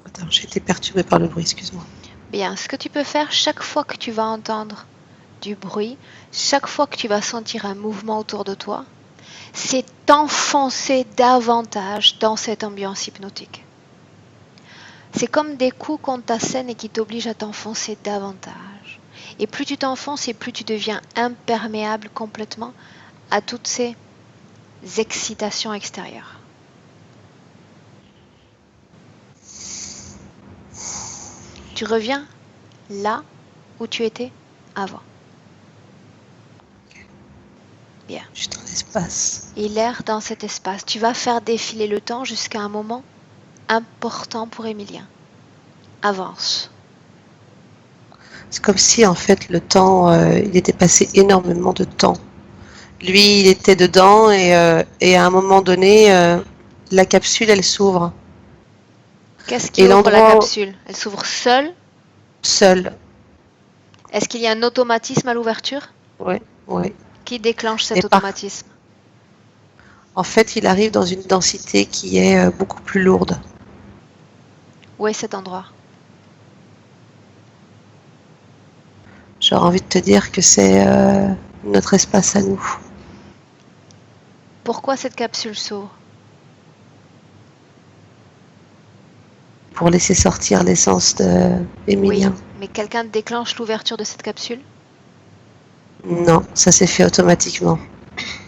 Attends, j'ai été perturbée par le bruit, excuse-moi. Bien, ce que tu peux faire chaque fois que tu vas entendre du bruit, chaque fois que tu vas sentir un mouvement autour de toi, c'est t'enfoncer davantage dans cette ambiance hypnotique. C'est comme des coups qu'on t'assène et qui t'obligent à t'enfoncer davantage. Et plus tu t'enfonces et plus tu deviens imperméable complètement à toutes ces excitations extérieures. Tu reviens là où tu étais avant. Bien. Je suis dans l'espace. Et l'air dans cet espace. Tu vas faire défiler le temps jusqu'à un moment important pour Emilien. Avance. C'est comme si en fait le temps, il était passé énormément de temps. Lui, il était dedans et à un moment donné, la capsule, elle s'ouvre. Qu'est-ce qui Et ouvre la l'endroit capsule? Elle s'ouvre seule? seul. Est-ce qu'il y a un automatisme à l'ouverture? Oui, oui. Qui déclenche cet Et par- automatisme? En fait, il arrive dans une densité qui est beaucoup plus lourde. Où est cet endroit? J'aurais envie de te dire que c'est notre espace à nous. Pourquoi cette capsule s'ouvre? Pour laisser sortir l'essence de Oui, Emilien. mais quelqu'un déclenche l'ouverture de cette capsule? Non, ça s'est fait automatiquement.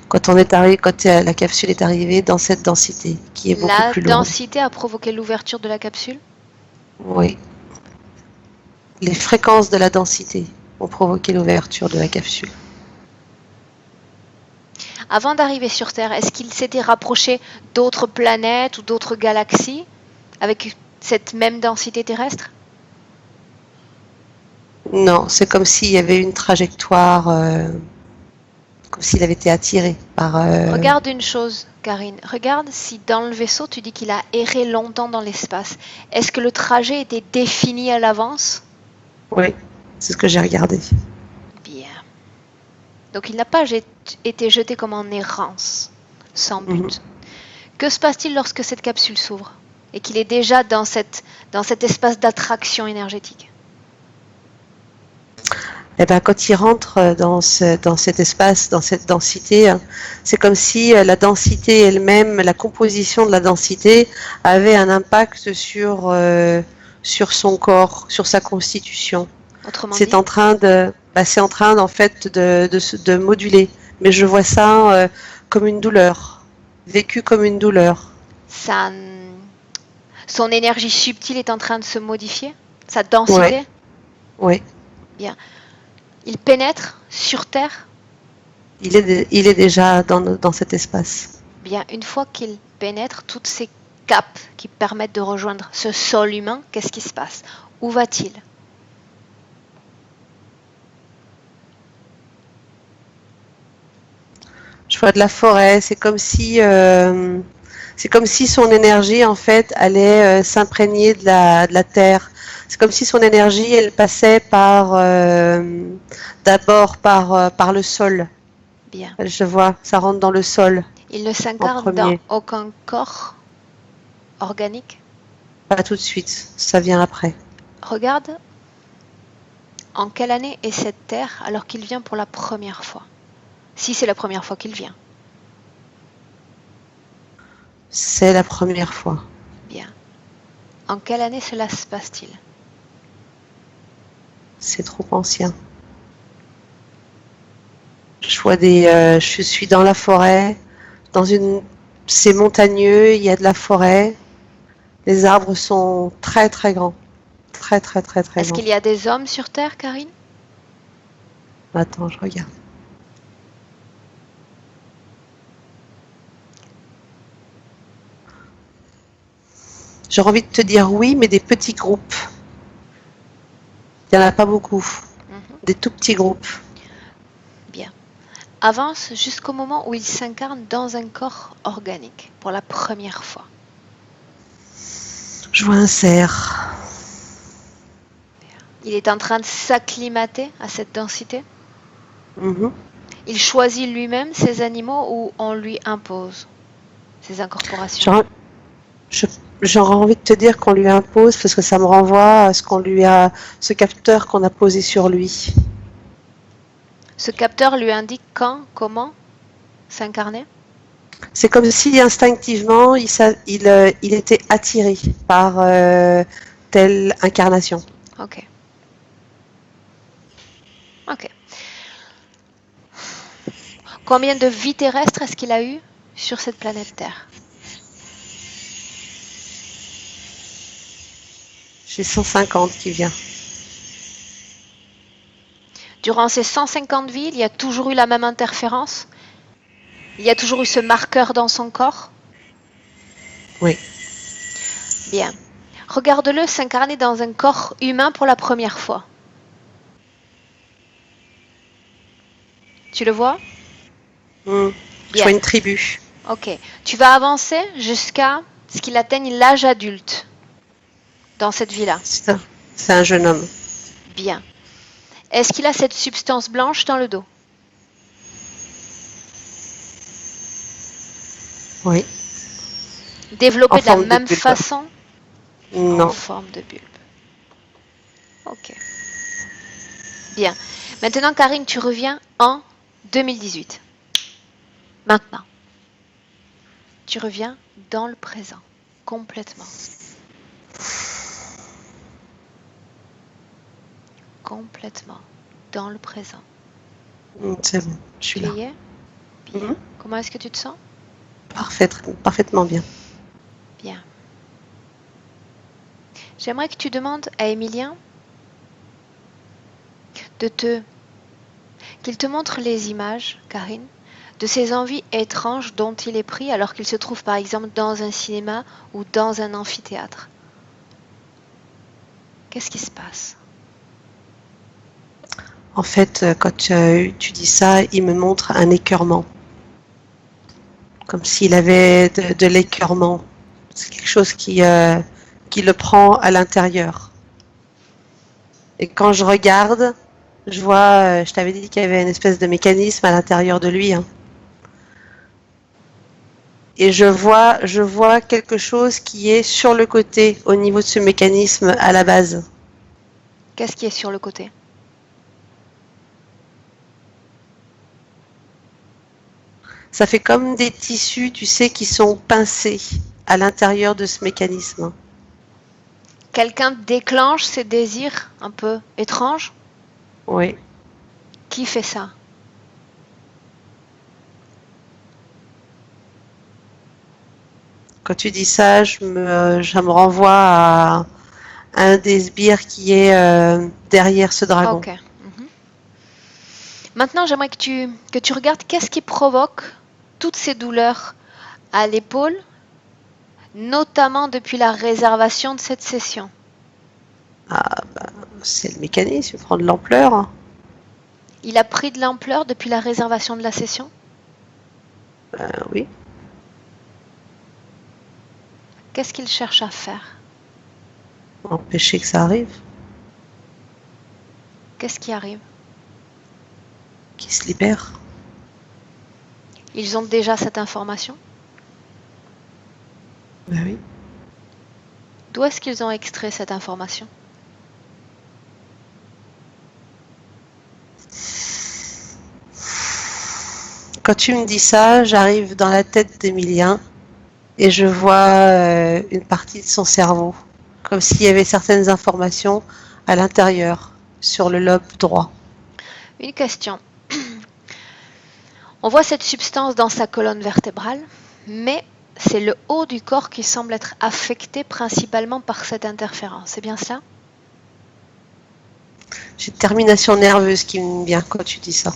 Quand la capsule est arrivée dans cette densité qui est beaucoup La plus lourde. densité a provoqué l'ouverture de la capsule? Oui. Les fréquences de la densité ont provoqué l'ouverture de la capsule. Avant d'arriver sur Terre, est-ce qu'il s'était rapproché d'autres planètes ou d'autres galaxies avec cette même densité terrestre? Non, c'est comme s'il y avait une trajectoire, comme s'il avait été attiré par... Regarde une chose, Karine. Regarde si dans le vaisseau, tu dis qu'il a erré longtemps dans l'espace. Est-ce que le trajet était défini à l'avance? Oui, c'est ce que j'ai regardé. Bien. Donc il n'a pas été jeté comme en errance, sans but. Que se passe-t-il lorsque cette capsule s'ouvre et qu'il est déjà dans cet espace d'attraction énergétique? Eh ben, quand il rentre dans cet espace, dans cette densité, c'est comme si la densité elle-même, la composition de la densité avait un impact sur son corps, sur sa constitution. Autrement dit, C'est en train en fait de moduler. Mais je vois ça comme une douleur, vécu comme une douleur. son énergie subtile est en train de se modifier? Sa densité? Oui. Bien. Il pénètre sur Terre? Il est déjà dans cet espace. Bien, une fois qu'il pénètre toutes ces capes qui permettent de rejoindre ce sol humain, qu'est-ce qui se passe? Où va-t-il? Je vois de la forêt, c'est comme si son énergie en fait allait s'imprégner de la terre. C'est comme si son énergie elle passait d'abord par le sol. Bien. Je vois, ça rentre dans le sol. Il ne s'incarne dans aucun corps organique? Pas tout de suite, ça vient après. Regarde en quelle année est cette terre alors qu'il vient pour la première fois? Si c'est la première fois qu'il vient. C'est la première fois. Bien. En quelle année cela se passe-t-il? C'est trop ancien. Je suis dans la forêt, c'est montagneux, il y a de la forêt. Les arbres sont très très grands. Très très très très Est-ce grands. qu'il y a des hommes sur Terre, Karine? Attends, je regarde. J'aurais envie de te dire oui, mais des petits groupes. Il n'y en a pas beaucoup. Des tout petits groupes. Bien. Avance jusqu'au moment où il s'incarne dans un corps organique pour la première fois. Je vois un cerf. Il est en train de s'acclimater à cette densité. Mhm. Il choisit lui-même ses animaux ou on lui impose ces incorporations? J'aurais envie de te dire qu'on lui impose parce que ça me renvoie à ce capteur qu'on a posé sur lui. Ce capteur lui indique quand, comment s'incarner? C'est comme si instinctivement il était attiré par telle incarnation. Ok. Ok. Combien de vies terrestres est-ce qu'il a eu sur cette planète Terre? J'ai 150 qui vient. Durant ces 150 vies, il y a toujours eu la même interférence? Il y a toujours eu ce marqueur dans son corps? Oui. Bien. Regarde-le s'incarner dans un corps humain pour la première fois. Tu le vois? Je Bien. vois une tribu. Ok. Tu vas avancer jusqu'à ce qu'il atteigne l'âge adulte dans cette vie-là. C'est un jeune homme. Bien. Est-ce qu'il a cette substance blanche dans le dos? Oui. Développée En de la forme de même bulbe. façon? En Non. forme de bulbe. Ok. Bien. Maintenant, Karine, tu reviens en 2018. Maintenant. Tu reviens dans le présent. Complètement. Complètement. Dans le présent. C'est bon, je suis Tu là. y es? Bien. Comment est-ce que tu te sens? Parfaitement bien. Bien. J'aimerais que tu demandes à Emilien qu'il te montre les images, Karine, de ces envies étranges dont il est pris alors qu'il se trouve par exemple dans un cinéma ou dans un amphithéâtre. Qu'est-ce qui se passe? En fait, quand tu dis ça, il me montre un écœurement. Comme s'il avait de l'écœurement. C'est quelque chose qui le prend à l'intérieur. Et quand je regarde, je vois, je t'avais dit qu'il y avait une espèce de mécanisme à l'intérieur de lui. Hein. Et je vois quelque chose qui est sur le côté, au niveau de ce mécanisme à la base. Qu'est-ce qui est sur le côté? Ça fait comme des tissus, tu sais, qui sont pincés à l'intérieur de ce mécanisme. Quelqu'un déclenche ses désirs un peu étranges? Oui. Qui fait ça? Quand tu dis ça, ça me renvoie à un des sbires qui est derrière ce dragon. Ok. Maintenant, j'aimerais que tu regardes qu'est-ce qui provoque toutes ces douleurs à l'épaule, notamment depuis la réservation de cette session. C'est le mécanisme, il prend de l'ampleur. Il a pris de l'ampleur depuis la réservation de la session? Oui. Qu'est-ce qu'il cherche à faire? Empêcher que ça arrive, Qu'est-ce qui arrive? qu'il se libère. Ils ont déjà cette information? Ben oui. D'où est-ce qu'ils ont extrait cette information? Quand tu me dis ça, j'arrive dans la tête d'Emilien et je vois une partie de son cerveau, comme s'il y avait certaines informations à l'intérieur, sur le lobe droit. Une question. On voit cette substance dans sa colonne vertébrale, mais c'est le haut du corps qui semble être affecté principalement par cette interférence. C'est bien cela? J'ai une termination nerveuse qui me vient quand tu dis ça.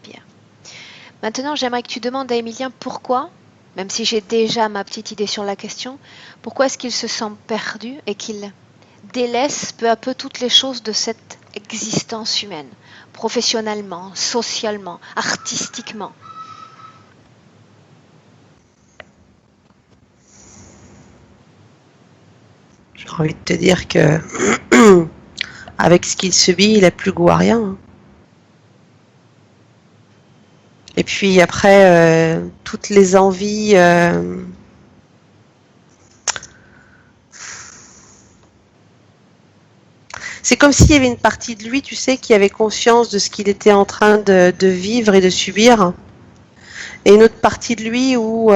Bien. Maintenant, j'aimerais que tu demandes à Emilien pourquoi, même si j'ai déjà ma petite idée sur la question, pourquoi est-ce qu'il se sent perdu et qu'il délaisse peu à peu toutes les choses de cette existence humaine, professionnellement, socialement, artistiquement. J'ai envie de te dire que avec ce qu'il subit, il n'a plus goût à rien. Hein. Et puis après, toutes les envies, C'est comme s'il y avait une partie de lui, tu sais, qui avait conscience de ce qu'il était en train de vivre et de subir, et une autre partie de lui où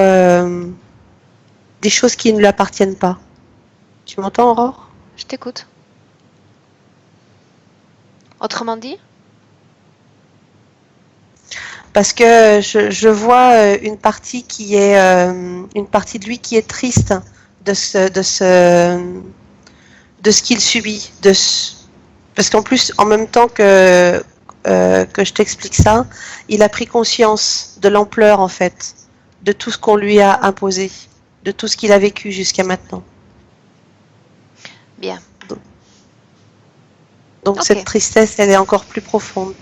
des choses qui ne lui appartiennent pas. Tu m'entends, Aurore? Je t'écoute. Autrement dit, Parce que je vois une partie de lui qui est triste de ce qu'il subit, parce qu'en plus, en même temps que je t'explique ça, il a pris conscience de l'ampleur, en fait, de tout ce qu'on lui a imposé, de tout ce qu'il a vécu jusqu'à maintenant. bien. Donc Ok. cette tristesse, elle est encore plus profonde.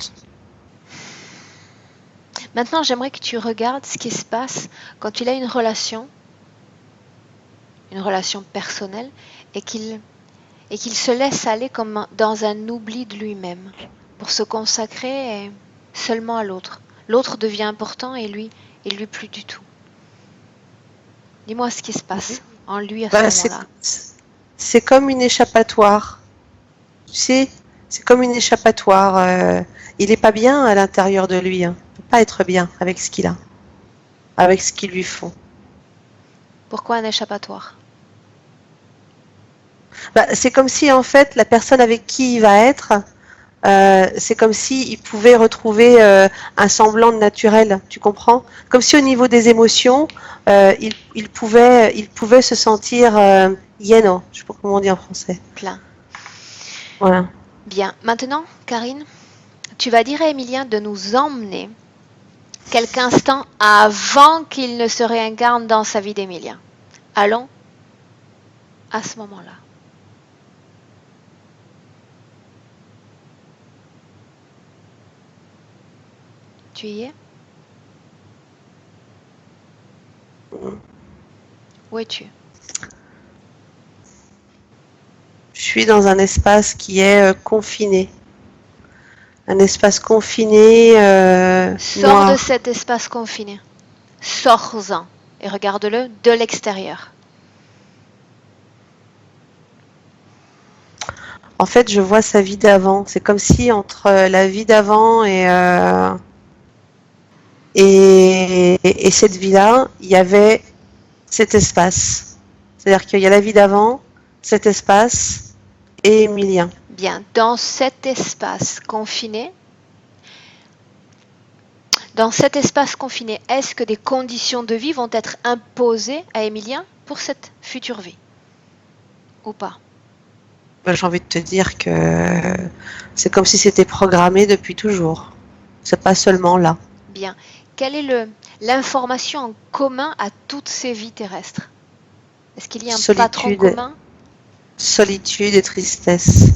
Maintenant, j'aimerais que tu regardes ce qui se passe quand tu as une relation personnelle, et qu'il se laisse aller comme dans un oubli de lui-même pour se consacrer seulement à l'autre. L'autre devient important et lui plus du tout. Dis-moi ce qui se passe en lui à ce Bah, moment-là. c'est comme une échappatoire. Tu sais, c'est comme une échappatoire. Il n'est pas bien à l'intérieur de lui. Hein. Il ne peut pas être bien avec ce qu'il a, avec ce qu'ils lui font. Pourquoi un échappatoire? Bah, c'est comme si en fait la personne avec qui il va être, c'est comme si il pouvait retrouver un semblant de naturel. Tu comprends? Comme si au niveau des émotions, il pouvait se sentir yéno. Je sais pas comment on dit en français. Plein. Voilà. Bien. Maintenant, Karine, tu vas dire à Emilien de nous emmener quelques instants avant qu'il ne se réincarne dans sa vie d'Emilien. Allons à ce moment-là. Tu y es? Où es-tu? Je suis dans un espace qui est confiné. Un espace confiné, Sors de noir. cet espace confiné. Sors-en et regarde-le de l'extérieur. En fait, je vois sa vie d'avant. C'est comme si entre la vie d'avant et cette vie-là, il y avait cet espace. C'est-à-dire qu'il y a la vie d'avant, cet espace et Emilien. Bien, dans cet espace confiné, est-ce que des conditions de vie vont être imposées à Emilien pour cette future vie? Ou pas? J'ai envie de te dire que c'est comme si c'était programmé depuis toujours. C'est pas seulement là. Bien. Quelle est l'information en commun à toutes ces vies terrestres? Est-ce qu'il y a un patron commun? Solitude et tristesse.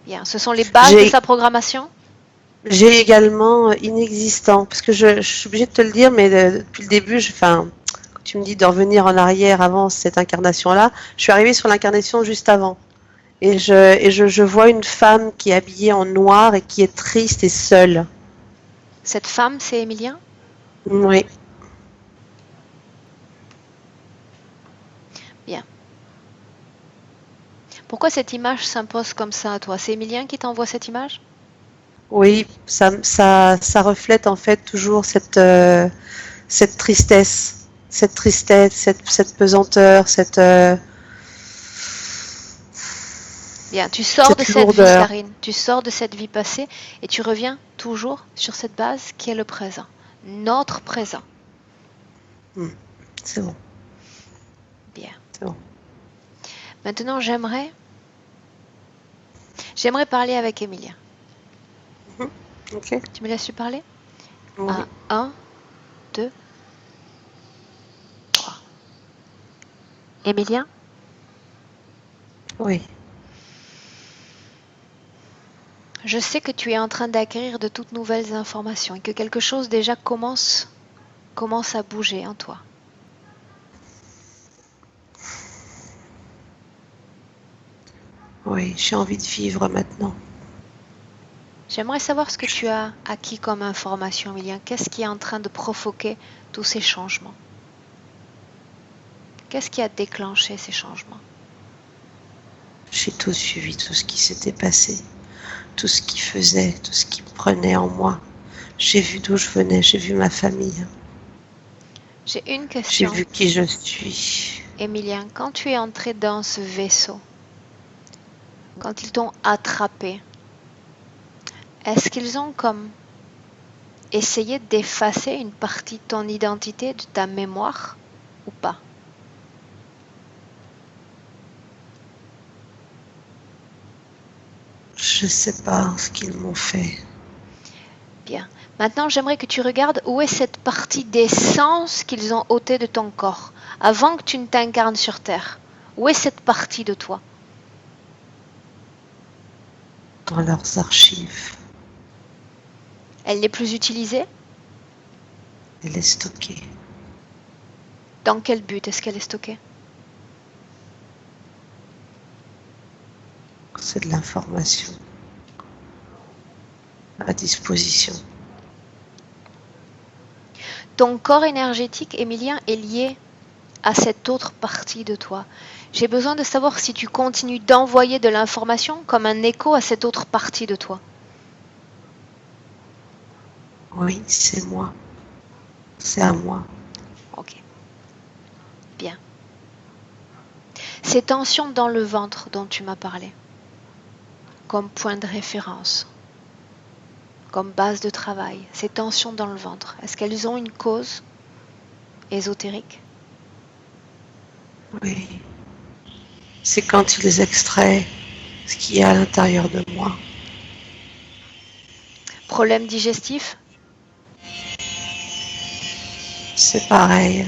Bien. Ce sont les bases de sa programmation? J'ai également inexistant, parce que je suis obligée de te le dire, mais depuis le début, quand tu me dis de revenir en arrière avant cette incarnation-là, je suis arrivée sur l'incarnation juste avant. Et je vois une femme qui est habillée en noir et qui est triste et seule. Cette femme, c'est Emilien? Oui. Bien. Pourquoi cette image s'impose comme ça à toi? C'est Emilien qui t'envoie cette image? Oui, ça reflète en fait toujours cette tristesse, cette pesanteur, Bien, tu sors cette de cette vie, lourdeur. Karine. Tu sors de cette vie passée et tu reviens toujours sur cette base qui est le présent. Notre présent. C'est bon. Bien. C'est bon. Maintenant, j'aimerais parler avec Emilien. Ok. Tu me laisses lui parler? Oui. 1, 2, 3. Emilien? Oui. Je sais que tu es en train d'acquérir de toutes nouvelles informations et que quelque chose déjà commence à bouger en toi. Oui, j'ai envie de vivre maintenant. J'aimerais savoir ce que tu as acquis comme information, Emilien. Qu'est-ce qui est en train de provoquer tous ces changements? Qu'est-ce qui a déclenché ces changements? J'ai tout suivi, tout ce qui s'était passé, tout ce qui faisait, tout ce qui prenait en moi. J'ai vu d'où je venais, j'ai vu ma famille, J'ai une j'ai question. vu qui je suis. Emilien, quand tu es entré dans ce vaisseau, quand ils t'ont attrapé, est-ce qu'ils ont comme essayé d'effacer une partie de ton identité, de ta mémoire, ou pas? Je sais pas ce qu'ils m'ont fait. Bien. Maintenant, j'aimerais que tu regardes où est cette partie d'essence qu'ils ont ôtée de ton corps, avant que tu ne t'incarnes sur Terre. Où est cette partie de toi? Dans leurs archives. Elle n'est plus utilisée? Elle est stockée. Dans quel but est-ce qu'elle est stockée? C'est de l'information à disposition. Ton corps énergétique, Emilien, est lié à cette autre partie de toi. J'ai besoin de savoir si tu continues d'envoyer de l'information comme un écho à cette autre partie de toi. Oui, c'est moi. C'est à moi. Ok. Bien. Ces tensions dans le ventre dont tu m'as parlé, comme point de référence, comme base de travail, ces tensions dans le ventre, est-ce qu'elles ont une cause ésotérique? Oui. C'est quand tu les extrais ce qu'il y a à l'intérieur de moi. Problème digestif? C'est pareil.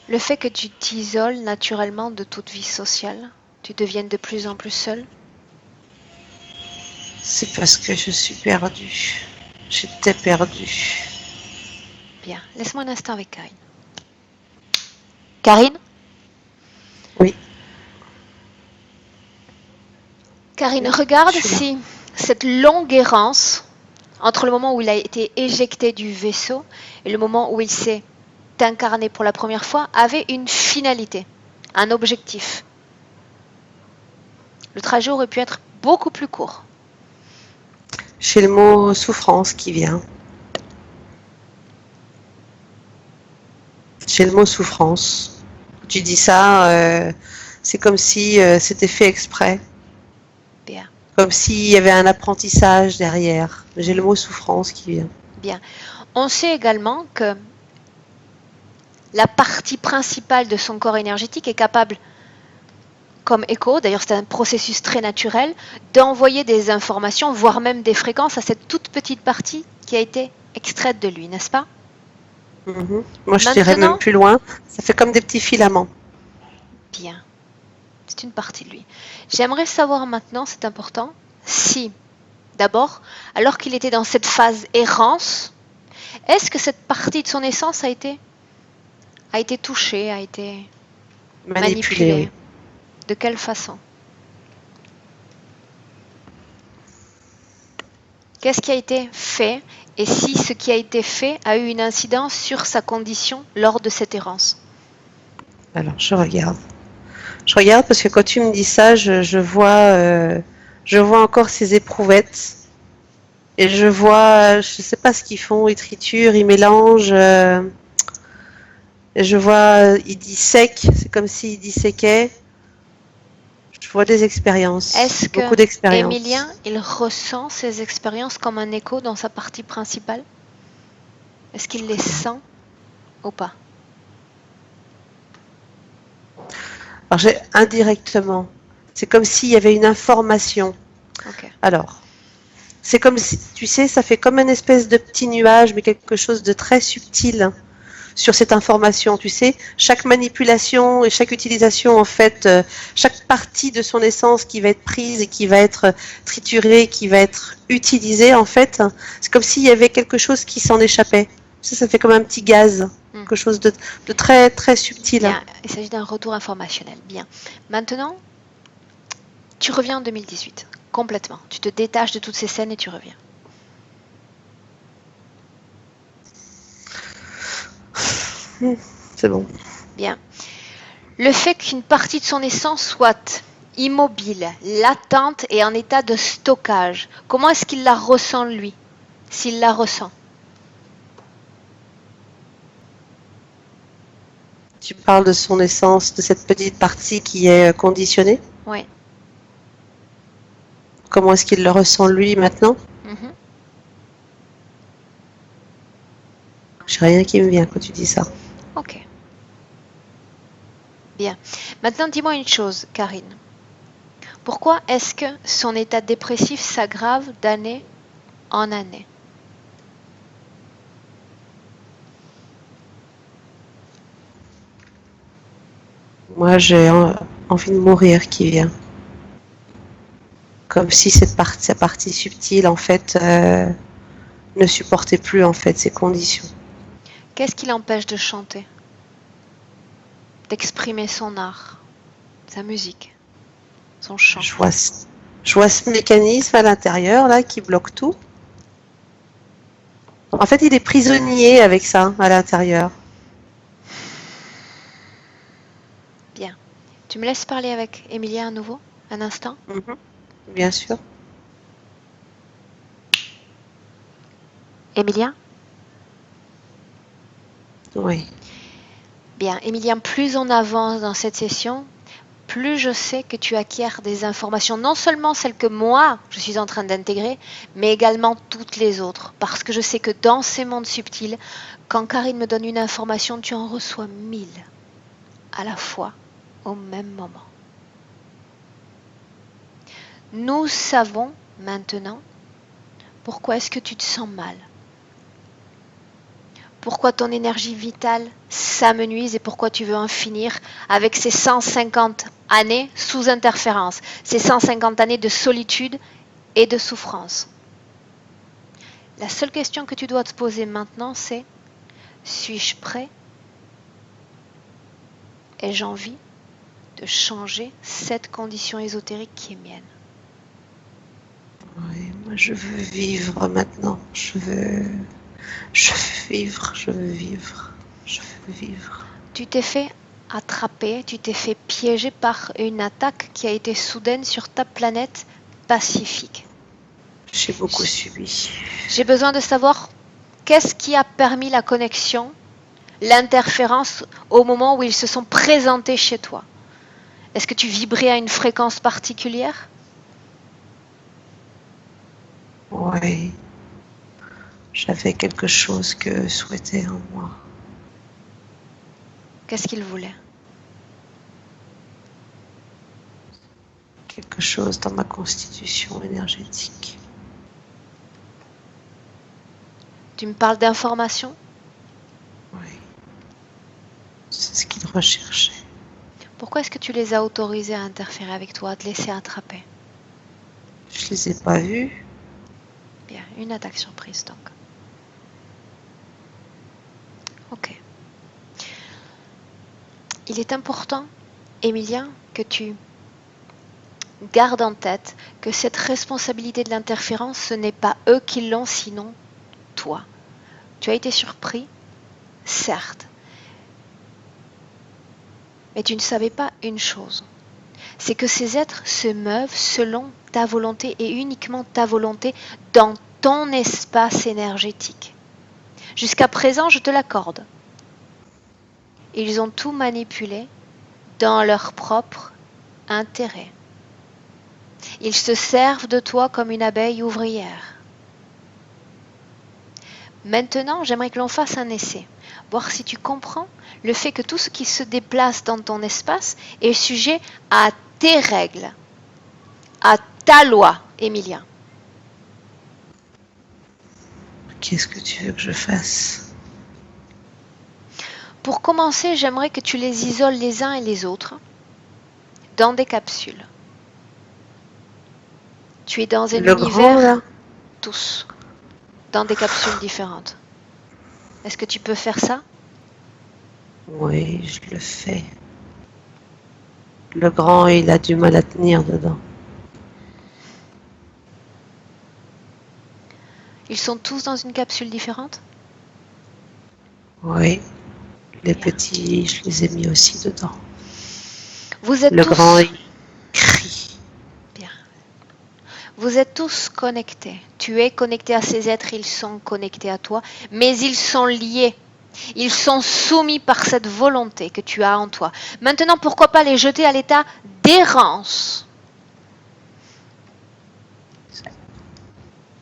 Le fait que tu t'isoles naturellement de toute vie sociale, tu deviennes de plus en plus seul? C'est parce que je suis perdue. J'étais perdue. Bien, laisse-moi un instant avec Karine. Karine? Oui. Karine, Oui, regarde je suis là. si cette longue errance entre le moment où il a été éjecté du vaisseau et le moment où il s'est incarné pour la première fois avait une finalité, un objectif. Le trajet aurait pu être beaucoup plus court. J'ai le mot souffrance qui vient. J'ai le mot souffrance. Tu dis ça, c'est comme si c'était fait exprès. Bien, Comme s'il y avait un apprentissage derrière. J'ai le mot souffrance qui vient. bien. On sait également que la partie principale de son corps énergétique est capable, comme écho, d'ailleurs c'est un processus très naturel, d'envoyer des informations, voire même des fréquences à cette toute petite partie qui a été extraite de lui, n'est-ce pas? Moi, je dirais même Maintenant, plus loin. Ça fait comme des petits filaments. bien, c'est une partie de lui. J'aimerais savoir maintenant, c'est important, si, d'abord, alors qu'il était dans cette phase errance, est-ce que cette partie de son essence a été touchée, a été Manipulé, manipulée? oui. De quelle façon? Qu'est-ce qui a été fait et si ce qui a été fait a eu une incidence sur sa condition lors de cette errance? Alors, je regarde. Je regarde parce que quand tu me dis ça, je vois encore ces éprouvettes. Et je vois, je sais pas ce qu'ils font, ils triturent, ils mélangent. Et je vois, ils dissèquent, c'est comme s'ils disséquaient. Je vois des expériences, Est-ce beaucoup que d'expériences. Emilien, il ressent ces expériences comme un écho dans sa partie principale? Est-ce Je qu'il les regarde. sent ou pas? Alors, j'ai indirectement. C'est comme s'il y avait une information. Ok. Alors, c'est comme si, tu sais, ça fait comme une espèce de petit nuage, mais quelque chose de très subtil sur cette information. Tu sais, chaque manipulation et chaque utilisation, en fait, chaque partie de son essence qui va être prise et qui va être triturée, qui va être utilisée, en fait, c'est comme s'il y avait quelque chose qui s'en échappait. Ça fait comme un petit gaz, quelque chose de très, très subtil. Bien, il s'agit d'un retour informationnel. Bien. Maintenant, tu reviens en 2018, complètement. Tu te détaches de toutes ces scènes et tu reviens. C'est bon. Bien. Le fait qu'une partie de son essence soit immobile, latente et en état de stockage, comment est-ce qu'il la ressent lui, s'il la ressent? Tu parles de son essence, de cette petite partie qui est conditionnée. Oui. Comment est-ce qu'il le ressent lui maintenant? Mhm. J'ai rien qui me vient quand tu dis ça. Ok. Bien. Maintenant, dis-moi une chose, Karine. Pourquoi est-ce que son état dépressif s'aggrave d'année en année? Moi, j'ai envie de mourir qui vient. Comme si sa partie subtile, en fait, ne supportait plus, en fait, ces conditions. Qu'est-ce qui l'empêche de chanter, d'exprimer son art, sa musique, son chant? Je vois ce mécanisme à l'intérieur, là, qui bloque tout. En fait, il est prisonnier avec ça, à l'intérieur. Bien. Tu me laisses parler avec Emilia à nouveau, un instant? Mhm. Bien sûr. Emilia? Oui. Bien, Emilien, plus on avance dans cette session, plus je sais que tu acquiers des informations, non seulement celles que moi, je suis en train d'intégrer, mais également toutes les autres. Parce que je sais que dans ces mondes subtils, quand Karine me donne une information, tu en reçois 1000 à la fois, au même moment. Nous savons maintenant pourquoi est-ce que tu te sens mal. Pourquoi ton énergie vitale s'amenuise et pourquoi tu veux en finir avec ces 150 années sous interférence, ces 150 années de solitude et de souffrance. La seule question que tu dois te poser maintenant, c'est: suis-je prêt? Ai-je envie de changer cette condition ésotérique qui est mienne? Oui, moi, je veux vivre maintenant. Je veux vivre, je veux vivre, je veux vivre. Tu t'es fait attraper, tu t'es fait piéger par une attaque qui a été soudaine sur ta planète pacifique. J'ai beaucoup subi. J'ai besoin de savoir qu'est-ce qui a permis la connexion, l'interférence au moment où ils se sont présentés chez toi. Est-ce que tu vibrais à une fréquence particulière? Oui, j'avais quelque chose que souhaitait en moi. Qu'est-ce qu'il voulait? Quelque chose dans ma constitution énergétique. Tu me parles d'informations? Oui, c'est ce qu'il recherchait. Pourquoi est-ce que tu les as autorisés à interférer avec toi, à te laisser attraper? Je les ai pas vus. Bien, une attaque surprise donc. Ok. Il est important, Emilien, que tu gardes en tête que cette responsabilité de l'interférence, ce n'est pas eux qui l'ont, sinon toi. Tu as été surpris, certes, mais tu ne savais pas une chose. C'est que ces êtres se meuvent selon ta volonté et uniquement ta volonté dans ton espace énergétique. Jusqu'à présent, je te l'accorde. Ils ont tout manipulé dans leur propre intérêt. Ils se servent de toi comme une abeille ouvrière. Maintenant, j'aimerais que l'on fasse un essai, voir si tu comprends le fait que tout ce qui se déplace dans ton espace est sujet à tes règles, à ta loi, Emilien. Qu'est-ce que tu veux que je fasse? Pour commencer, j'aimerais que tu les isoles les uns et les autres dans des capsules. Tu es dans un Le grand, là? univers, tous, dans des capsules différentes. Est-ce que tu peux faire ça? Oui, je le fais. Le grand, il a du mal à tenir dedans. Ils sont tous dans une capsule différente? Oui, les Bien. petits, je les ai mis aussi dedans. Vous êtes Le grand tous... crie. Bien. Vous êtes tous connectés. Tu es connecté à ces êtres, ils sont connectés à toi, mais ils sont liés. Ils sont soumis par cette volonté que tu as en toi. Maintenant, pourquoi pas les jeter à l'état d'errance?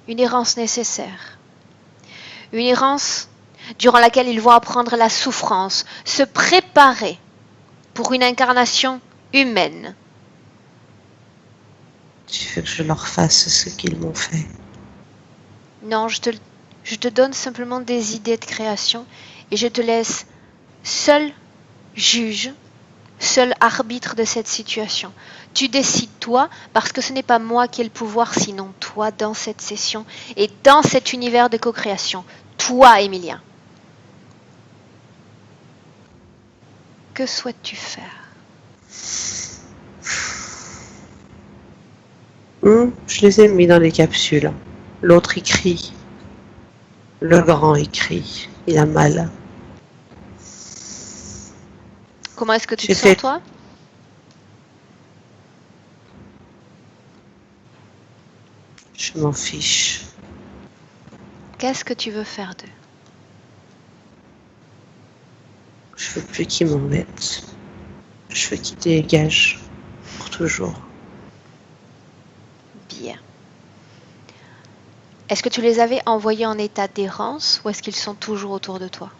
Une errance nécessaire. Une errance durant laquelle ils vont apprendre la souffrance, se préparer pour une incarnation humaine. Tu veux que je leur fasse ce qu'ils m'ont fait? Non, je te donne simplement des idées de création et je te laisse seul juge, seul arbitre de cette situation. Tu décides toi, parce que ce n'est pas moi qui ai le pouvoir, sinon toi dans cette session et dans cet univers de co-création. Toi, Emilien. Que souhaites-tu faire? Je les ai mis dans les capsules. L'autre écrit. Le grand écrit. Il a mal. Comment est-ce que tu J'ai te sens, fait- toi? Je m'en fiche. Qu'est-ce que tu veux faire d'eux? Je veux plus qu'ils m'embêtent. Je veux qu'ils dégagent. Pour toujours. Bien. Est-ce que tu les avais envoyés en état d'errance ou est-ce qu'ils sont toujours autour de toi?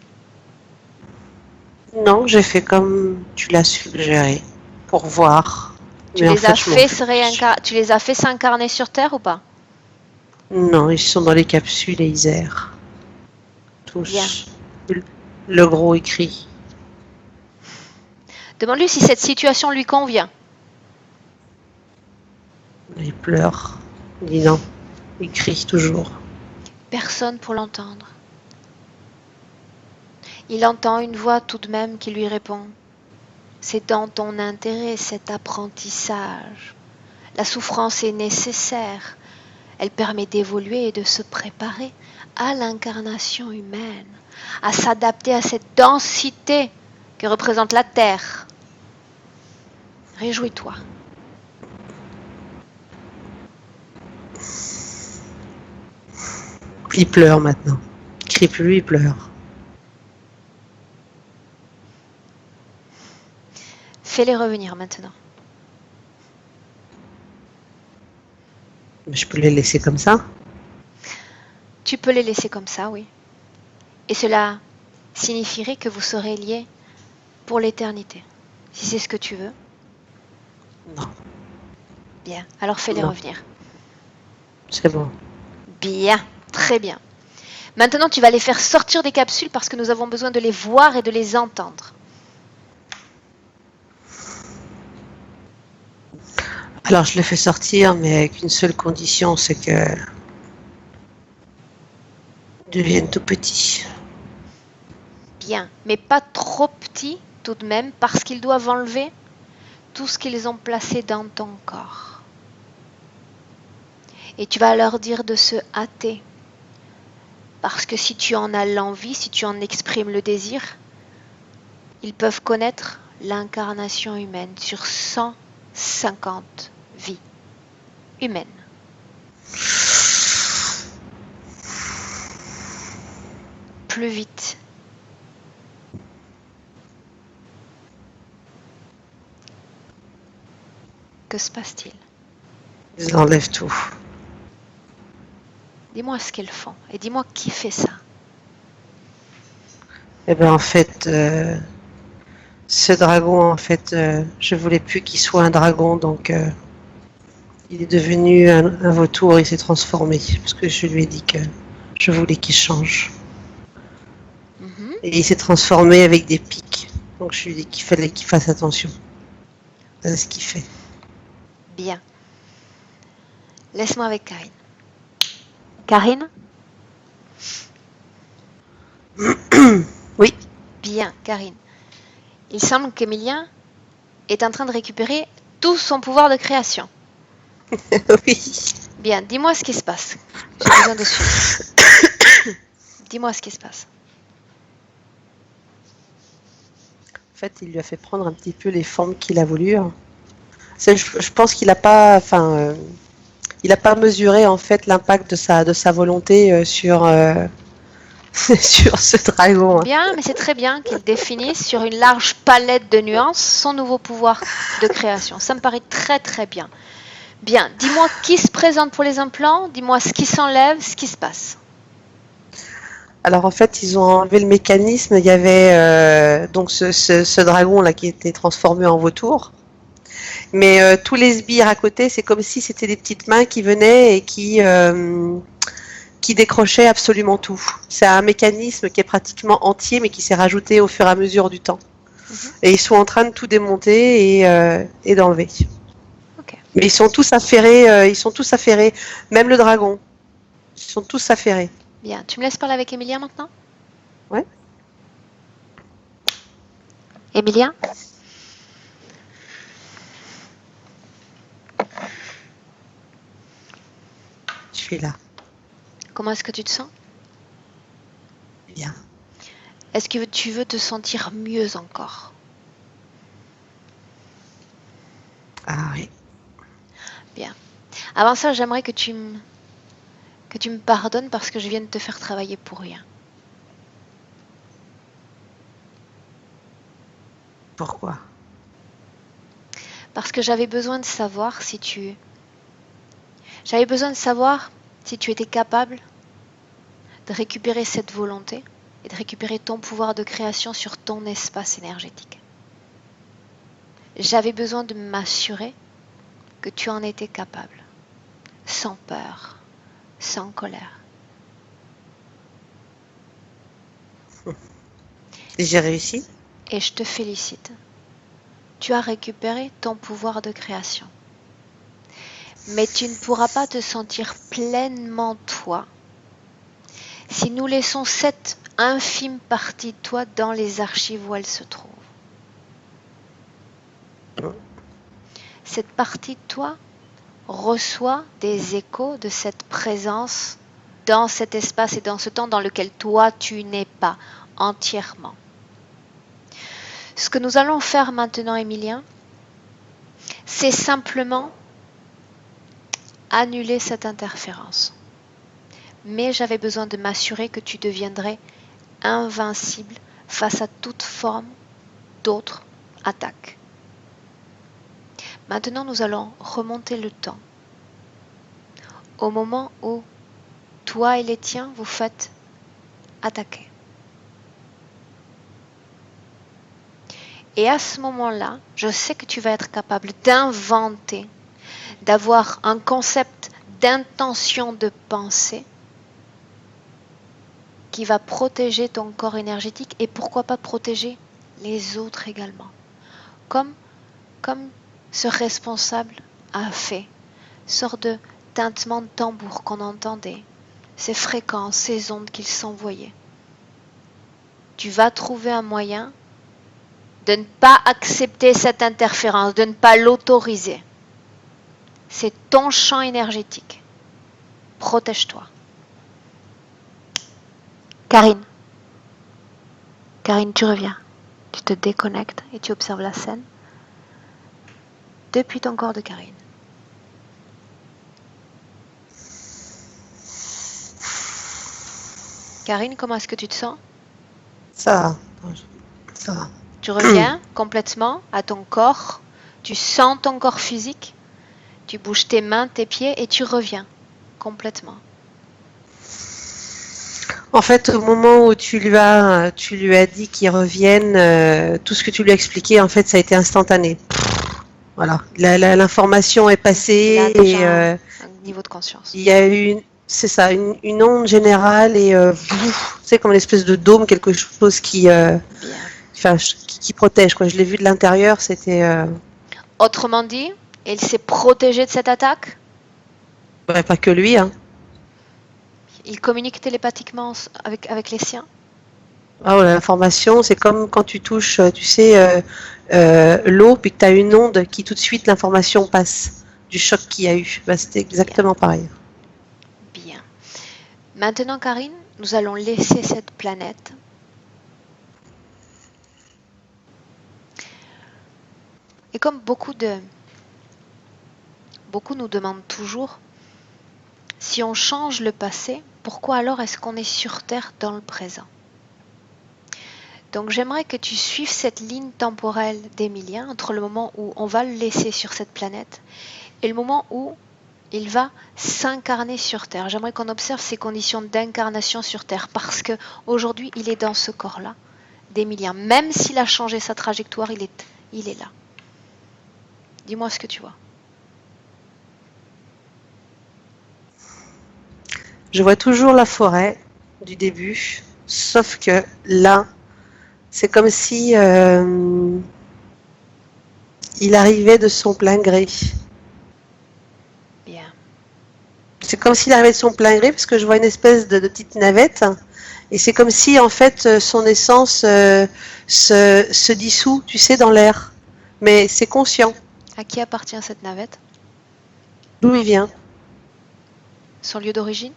Non, j'ai fait comme tu l'as suggéré. Pour voir. Tu Mais en les as je m'en fait fiche. tu les as fait s'incarner sur Terre ou pas? Non, ils sont dans les capsules et ils errent. Tous. Bien. Le gros écrit. Demande-lui si cette situation lui convient. Il pleure. Il dit non. Il crie toujours. Personne pour l'entendre. Il entend une voix tout de même qui lui répond. C'est dans ton intérêt cet apprentissage. La souffrance est nécessaire. Elle permet d'évoluer et de se préparer à l'incarnation humaine, à s'adapter à cette densité que représente la Terre. Réjouis-toi. Il pleure maintenant. Il crie plus, il pleure. Fais-les revenir maintenant. Mais je peux les laisser comme ça? Tu peux les laisser comme ça, oui. Et cela signifierait que vous serez liés pour l'éternité. Si c'est ce que tu veux. Non, Bien. Alors fais-les Non. revenir. c'est bon. Bien. Très bien. Maintenant, tu vas les faire sortir des capsules parce que nous avons besoin de les voir et de les entendre. Alors je les fais sortir, mais avec une seule condition, c'est que ils deviennent tout petits. Bien. Mais pas trop petits tout de même parce qu'ils doivent enlever tout ce qu'ils ont placé dans ton corps. Et tu vas leur dire de se hâter. Parce que si tu en as l'envie, si tu en exprimes le désir, ils peuvent connaître l'incarnation humaine sur 150 vies humaines. Plus vite. Que se passe-t-il? Ils enlèvent tout. Dis-moi ce qu'ils font et dis-moi qui fait ça. Et ben en fait, ce dragon, en fait, je voulais plus qu'il soit un dragon, donc il est devenu un vautour, il s'est transformé, parce que je lui ai dit que je voulais qu'il change. Et il s'est transformé avec des pics, donc je lui ai dit qu'il fallait qu'il fasse attention à ce qu'il fait. Bien. Laisse-moi avec Karine. Karine? Oui, Bien, Karine. Il semble qu'Emilien est en train de récupérer tout son pouvoir de création. oui. Bien, dis-moi ce qui se passe. J'ai besoin de suivre. Dis-moi ce qui se passe. En fait, il lui a fait prendre un petit peu les formes qu'il a voulu. Je pense qu'il n'a pas, il a pas mesuré en fait l'impact de sa volonté sur ce dragon. Bien, mais c'est très bien qu'il définisse sur une large palette de nuances son nouveau pouvoir de création. Ça me paraît très très bien. Bien, dis-moi qui se présente pour les implants, dis-moi ce qui s'enlève, ce qui se passe. Alors en fait, ils ont enlevé le mécanisme. Il y avait donc ce dragon là qui était transformé en vautour. Mais tous les sbires à côté, c'est comme si c'était des petites mains qui venaient et qui décrochaient absolument tout. C'est un mécanisme qui est pratiquement entier, mais qui s'est rajouté au fur et à mesure du temps. Et ils sont en train de tout démonter et d'enlever. Ok. Mais ils sont tous affairés, même le dragon. Ils sont tous affairés. Bien, tu me laisses parler avec Emilia maintenant? Ouais. Emilia? Je suis là. Comment est-ce que tu te sens? Bien. Est-ce que tu veux te sentir mieux encore? Ah oui. Bien. Avant ça, j'aimerais que tu me pardonnes parce que je viens de te faire travailler pour rien. Pourquoi? Parce que j'avais besoin de savoir si tu... J'avais besoin de savoir si tu étais capable de récupérer cette volonté et de récupérer ton pouvoir de création sur ton espace énergétique. J'avais besoin de m'assurer que tu en étais capable, sans peur, sans colère. Et j'ai réussi? Et je te félicite. Tu as récupéré ton pouvoir de création. Mais tu ne pourras pas te sentir pleinement toi si nous laissons cette infime partie de toi dans les archives où elle se trouve. Cette partie de toi reçoit des échos de cette présence dans cet espace et dans ce temps dans lequel toi tu n'es pas entièrement. Ce que nous allons faire maintenant, Emilien, c'est simplement annuler cette interférence. Mais j'avais besoin de m'assurer que tu deviendrais invincible face à toute forme d'autres attaques. Maintenant, nous allons remonter le temps au moment où toi et les tiens vous faites attaquer. Et à ce moment-là, je sais que tu vas être capable d'inventer, d'avoir un concept d'intention de pensée qui va protéger ton corps énergétique et pourquoi pas protéger les autres également. Comme ce responsable a fait, sorte de tintement de tambour qu'on entendait, ces fréquences, ces ondes qu'il s'envoyait. Tu vas trouver un moyen de ne pas accepter cette interférence, de ne pas l'autoriser. C'est ton champ énergétique. Protège-toi. Karine, tu reviens. Tu te déconnectes et tu observes la scène depuis ton corps de Karine. Karine, comment est-ce que tu te sens? Ça va. Ça va. Tu reviens complètement à ton corps. Tu sens ton corps physique. Tu bouges tes mains, tes pieds et tu reviens complètement. En fait, au moment où tu lui as dit qu'il revienne, tout ce que tu lui as expliqué, en fait, ça a été instantané. Voilà, l'information est passée Là, et déjà un niveau de conscience. il y a eu, c'est ça, une onde générale et c'est comme une espèce de dôme, quelque chose qui protège, quoi. Je l'ai vu de l'intérieur, c'était. Autrement dit, il s'est protégé de cette attaque. Ouais, pas que lui, hein. Il communique télépathiquement avec les siens. Ah, ouais, l'information, c'est comme quand tu touches, tu sais, l'eau, puis que tu as une onde qui tout de suite l'information passe du choc qu'il y a eu. Bah, c'était exactement pareil. Bien. Maintenant, Karine, nous allons laisser cette planète comme beaucoup nous demandent toujours, si on change le passé, pourquoi alors est-ce qu'on est sur Terre dans le présent? Donc j'aimerais que tu suives cette ligne temporelle d'Emilien entre le moment où on va le laisser sur cette planète et le moment où il va s'incarner sur Terre. J'aimerais qu'on observe ses conditions d'incarnation sur Terre parce que aujourd'hui il est dans ce corps-là d'Emilien. Même s'il a changé sa trajectoire, il est là. Dis-moi ce que tu vois. Je vois toujours la forêt du début, sauf que là, c'est comme si il arrivait de son plein gré. Bien. C'est comme s'il arrivait de son plein gré parce que je vois une espèce de petite navette et c'est comme si en fait son essence se dissout, tu sais, dans l'air. Mais c'est conscient. À qui appartient cette navette? D'où il vient? Son lieu d'origine?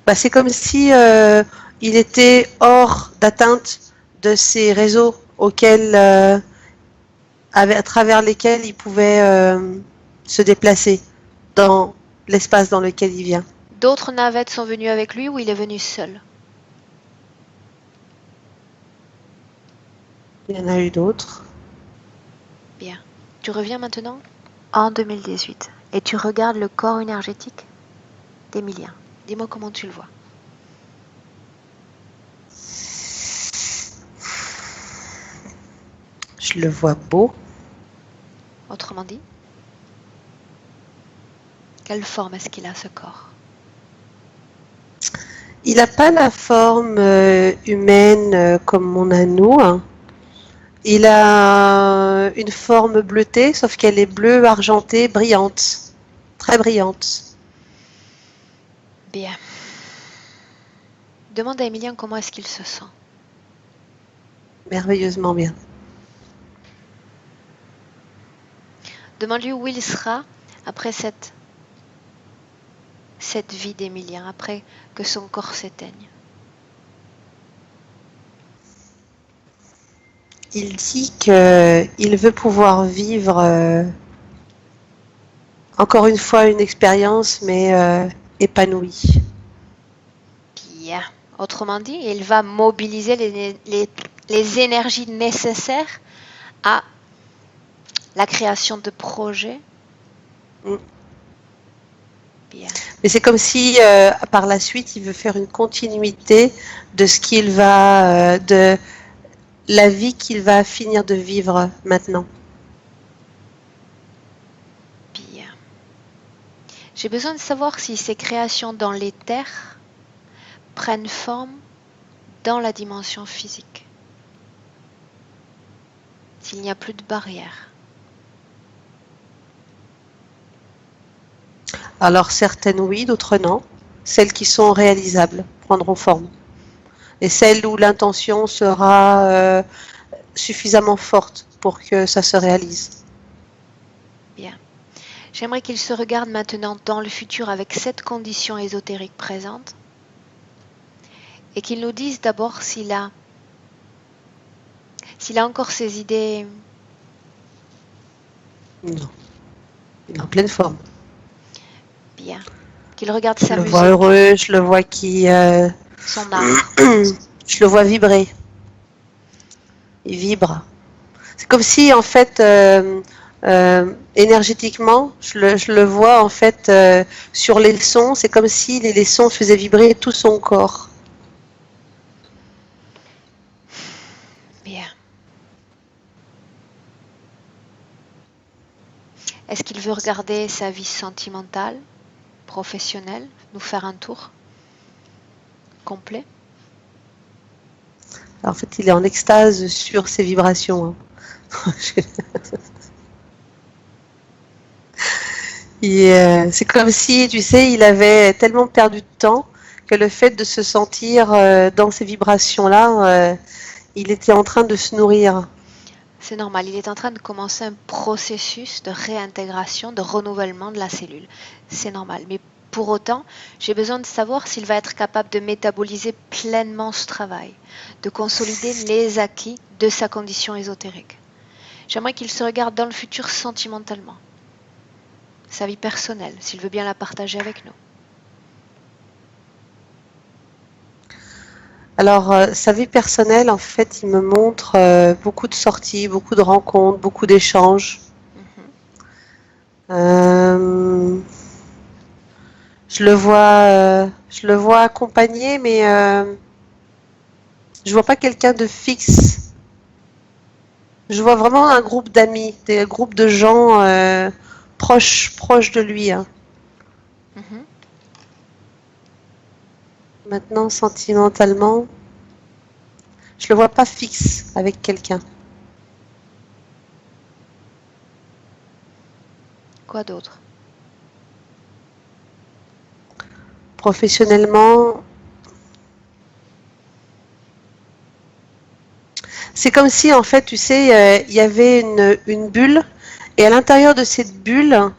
Bah, c'est comme si il était hors d'atteinte de ces réseaux auxquels, à travers lesquels il pouvait se déplacer dans l'espace dans lequel il vient. D'autres navettes sont venues avec lui ou il est venu seul? Il y en a eu d'autres. Bien. Tu reviens maintenant en 2018 et tu regardes le corps énergétique d'Emilien. Dis-moi comment tu le vois. Je le vois beau. Autrement dit, quelle forme est-ce qu'il a ce corps? Il n'a pas la forme humaine comme on a nous, hein. Il a une forme bleutée, sauf qu'elle est bleue argentée, brillante, très brillante. Bien. Demande à Emilien comment est-ce qu'il se sent. Merveilleusement bien. Demande-lui où il sera après cette vie d'Emilien, après que son corps s'éteigne. Il dit qu'il veut pouvoir vivre encore une fois une expérience, mais épanouie. Bien. Autrement dit, il va mobiliser les énergies nécessaires à la création de projets. Mm. Bien. Mais c'est comme si par la suite il veut faire une continuité de ce qu'il va, de la vie qu'il va finir de vivre maintenant. Bien. J'ai besoin de savoir si ces créations dans l'éther prennent forme dans la dimension physique. S'il n'y a plus de barrière. Alors certaines oui, d'autres non. Celles qui sont réalisables prendront forme. Et celles où l'intention sera suffisamment forte pour que ça se réalise. Bien. J'aimerais qu'il se regarde maintenant dans le futur avec cette condition ésotérique présente et qu'il nous dise d'abord s'il a encore ses idées. Non. Il est en pleine forme. Bien. Qu'il regarde sa Je le musique, vois heureux, je le vois qui... son art. je le vois vibrer. Il vibre. C'est comme si, en fait, énergétiquement, je le vois, en fait, sur les sons. C'est comme si les sons faisaient vibrer tout son corps. Bien. Est-ce qu'il veut regarder sa vie sentimentale, professionnelle, nous faire un tour complet? Alors, en fait, il est en extase sur ses vibrations. Hein. C'est comme si, tu sais, il avait tellement perdu de temps que le fait de se sentir dans ces vibrations-là, il était en train de se nourrir. C'est normal, il est en train de commencer un processus de réintégration, de renouvellement de la cellule. C'est normal, mais pour autant, j'ai besoin de savoir s'il va être capable de métaboliser pleinement ce travail, de consolider les acquis de sa condition ésotérique. J'aimerais qu'il se regarde dans le futur sentimentalement. Sa vie personnelle, s'il veut bien la partager avec nous. Alors, sa vie personnelle, en fait, il me montre beaucoup de sorties, beaucoup de rencontres, beaucoup d'échanges. Mhm. Je le vois accompagné, mais je vois pas quelqu'un de fixe. Je vois vraiment un groupe d'amis, des groupes de gens proches de lui, hein. Mhm. Maintenant, sentimentalement, je le vois pas fixe avec quelqu'un. Quoi d'autre? Professionnellement, c'est comme si, en fait, tu sais, il y avait une bulle, et à l'intérieur de cette bulle,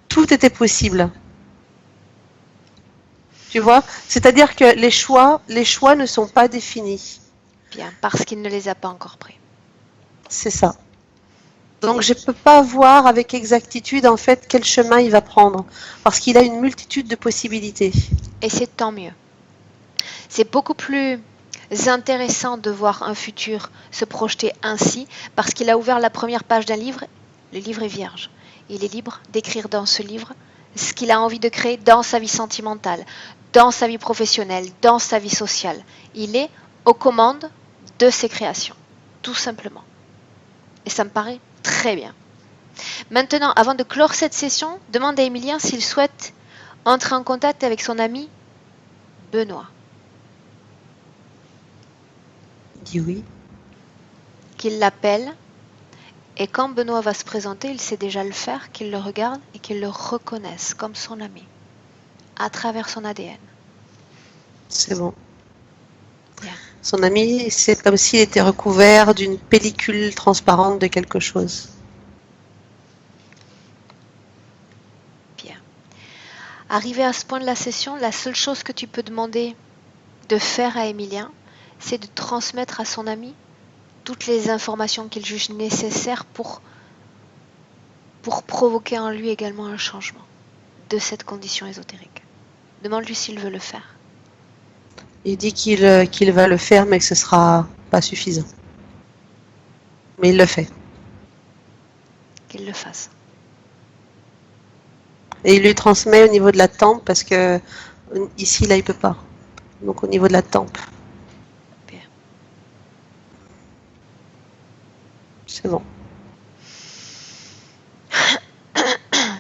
tout était possible. Tu vois? C'est-à-dire que les choix ne sont pas définis. Bien, parce qu'il ne les a pas encore pris. C'est ça. Donc, Bien. je ne peux pas voir avec exactitude, en fait, quel chemin il va prendre, parce qu'il a une multitude de possibilités. Et c'est tant mieux. C'est beaucoup plus intéressant de voir un futur se projeter ainsi parce qu'il a ouvert la première page d'un livre. Le livre est vierge. Il est libre d'écrire dans ce livre ce qu'il a envie de créer dans sa vie sentimentale, dans sa vie professionnelle, dans sa vie sociale. Il est aux commandes de ses créations, tout simplement. Et ça me paraît très bien. Maintenant, avant de clore cette session, demande à Emilien s'il souhaite entrer en contact avec son ami Benoît. Il dit oui. Qu'il l'appelle, et quand Benoît va se présenter, il sait déjà le faire, qu'il le regarde et qu'il le reconnaisse comme son ami, à travers son ADN. C'est bon. Bien. Son ami, c'est comme s'il était recouvert d'une pellicule transparente de quelque chose. Bien. Arrivé à ce point de la session, la seule chose que tu peux demander de faire à Emilien, c'est de transmettre à son ami toutes les informations qu'il juge nécessaires pour provoquer en lui également un changement de cette condition ésotérique. Demande-lui s'il veut le faire. Il dit qu'il va le faire, mais que ce sera pas suffisant. Mais il le fait. Qu'il le fasse. Et il lui transmet au niveau de la tempe, parce que ici, là, il peut pas. Donc au niveau de la tempe. Bien. C'est bon.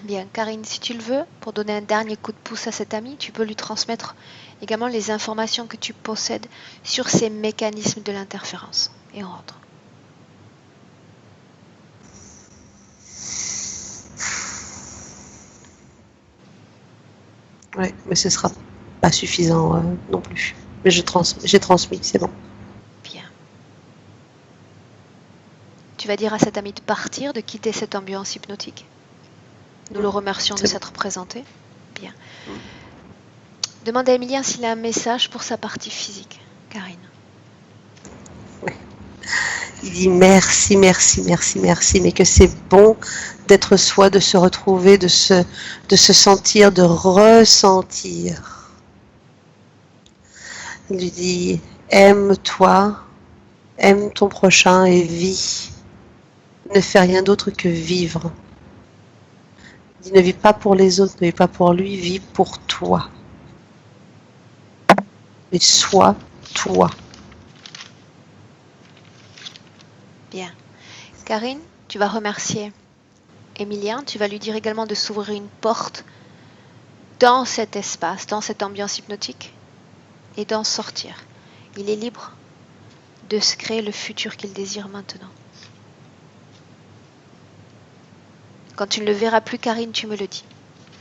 Bien, Karine, si tu le veux, pour donner un dernier coup de pouce à cet ami, tu peux lui transmettre également les informations que tu possèdes sur ces mécanismes de l'interférence. Et on rentre. Ouais, mais ce sera pas suffisant non plus. Mais j'ai transmis, c'est bon. Bien. Tu vas dire à cet ami de partir, de quitter cette ambiance hypnotique. Nous le remercions de C'est bon. s'être présenté. Bien. Demande à Emilien s'il a un message pour sa partie physique. Karine. Il dit merci, merci, merci, merci, mais que c'est bon d'être soi, de se retrouver, de se sentir, de ressentir. Il lui dit aime-toi, aime ton prochain et vis. Ne fais rien d'autre que vivre. Il dit ne vis pas pour les autres, ne vis pas pour lui, vis pour toi. Mais sois toi. Bien. Karine, tu vas remercier Emilien. Tu vas lui dire également de s'ouvrir une porte dans cet espace, dans cette ambiance hypnotique et d'en sortir. Il est libre de se créer le futur qu'il désire maintenant. Quand tu ne le verras plus, Karine, tu me le dis.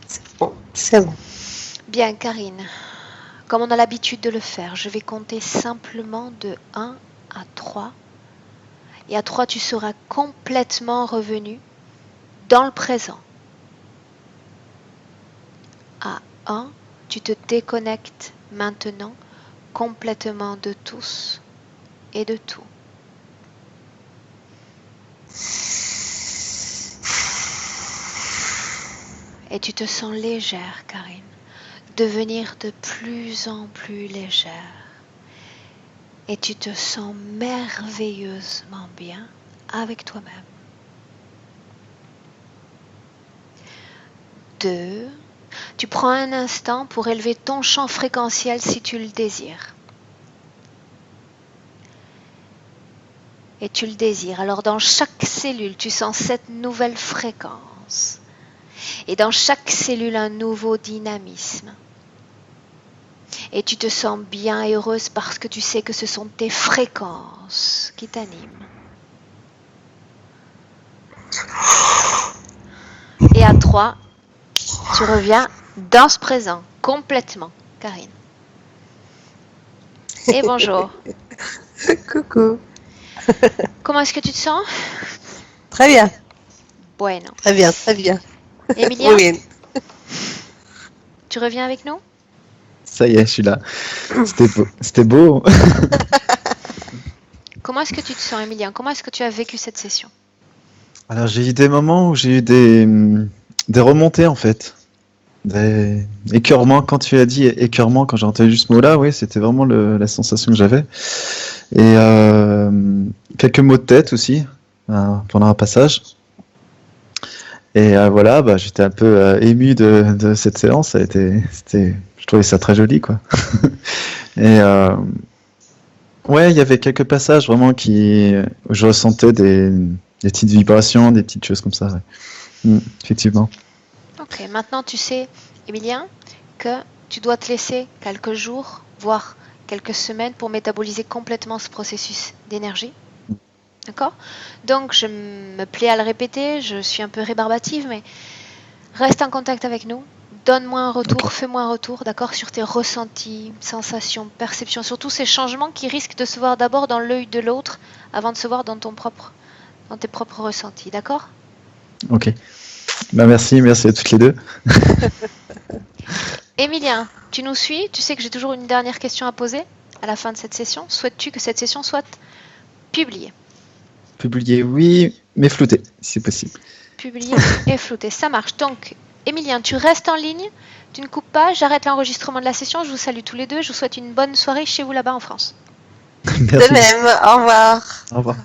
C'est bon, c'est bon. Bien, Karine, comme on a l'habitude de le faire, je vais compter simplement de 1 à 3. Et à 3, tu seras complètement revenu dans le présent. À 1, tu te déconnectes maintenant complètement de tous et de tout. Et tu te sens légère, Karine. Devenir de plus en plus légère. Et tu te sens merveilleusement bien avec toi-même. 2. Tu prends un instant pour élever ton champ fréquentiel si tu le désires. Et tu le désires. Alors dans chaque cellule, tu sens cette nouvelle fréquence. Et dans chaque cellule, un nouveau dynamisme. Et tu te sens bien et heureuse parce que tu sais que ce sont tes fréquences qui t'animent. Et à 3, tu reviens dans ce présent, complètement, Karine. Et bonjour. Coucou. Comment est-ce que tu te sens? Très bien. Bueno. Très bien, très bien. Emilia, Oui. tu reviens avec nous? Ça y est, je suis là. C'était beau. Comment est-ce que tu te sens, Emilien? Comment est-ce que tu as vécu cette session? Alors j'ai eu des moments où j'ai eu des remontées en fait. Des écœurements, quand tu as dit écœurement, quand j'ai entendu ce mot-là, oui, c'était vraiment la sensation que j'avais. Et quelques maux de tête aussi, pendant un passage. Et voilà, bah, j'étais un peu ému de cette séance. Je trouvais ça très joli, quoi. Et ouais, il y avait quelques passages vraiment où je ressentais des petites vibrations, des petites choses comme ça. Ouais. Effectivement. Ok, maintenant tu sais, Emilien, que tu dois te laisser quelques jours, voire quelques semaines pour métaboliser complètement ce processus d'énergie. D'accord? Donc je me plais à le répéter, je suis un peu rébarbative, mais reste en contact avec nous. Donne-moi un retour, Ok. fais-moi un retour, d'accord, sur tes ressentis, sensations, perceptions, sur tous ces changements qui risquent de se voir d'abord dans l'œil de l'autre avant de se voir dans tes propres ressentis, d'accord? Ok. Bah, merci à toutes les deux. Emilien, tu nous suis? Tu sais que j'ai toujours une dernière question à poser à la fin de cette session. Souhaites-tu que cette session soit publiée? Publier, oui, mais flouter, si c'est possible. Publiée et floutée, ça marche. Donc, Emilien, tu restes en ligne, tu ne coupes pas, j'arrête l'enregistrement de la session, je vous salue tous les deux, je vous souhaite une bonne soirée chez vous là-bas en France. De Merci. même, au revoir. Au revoir.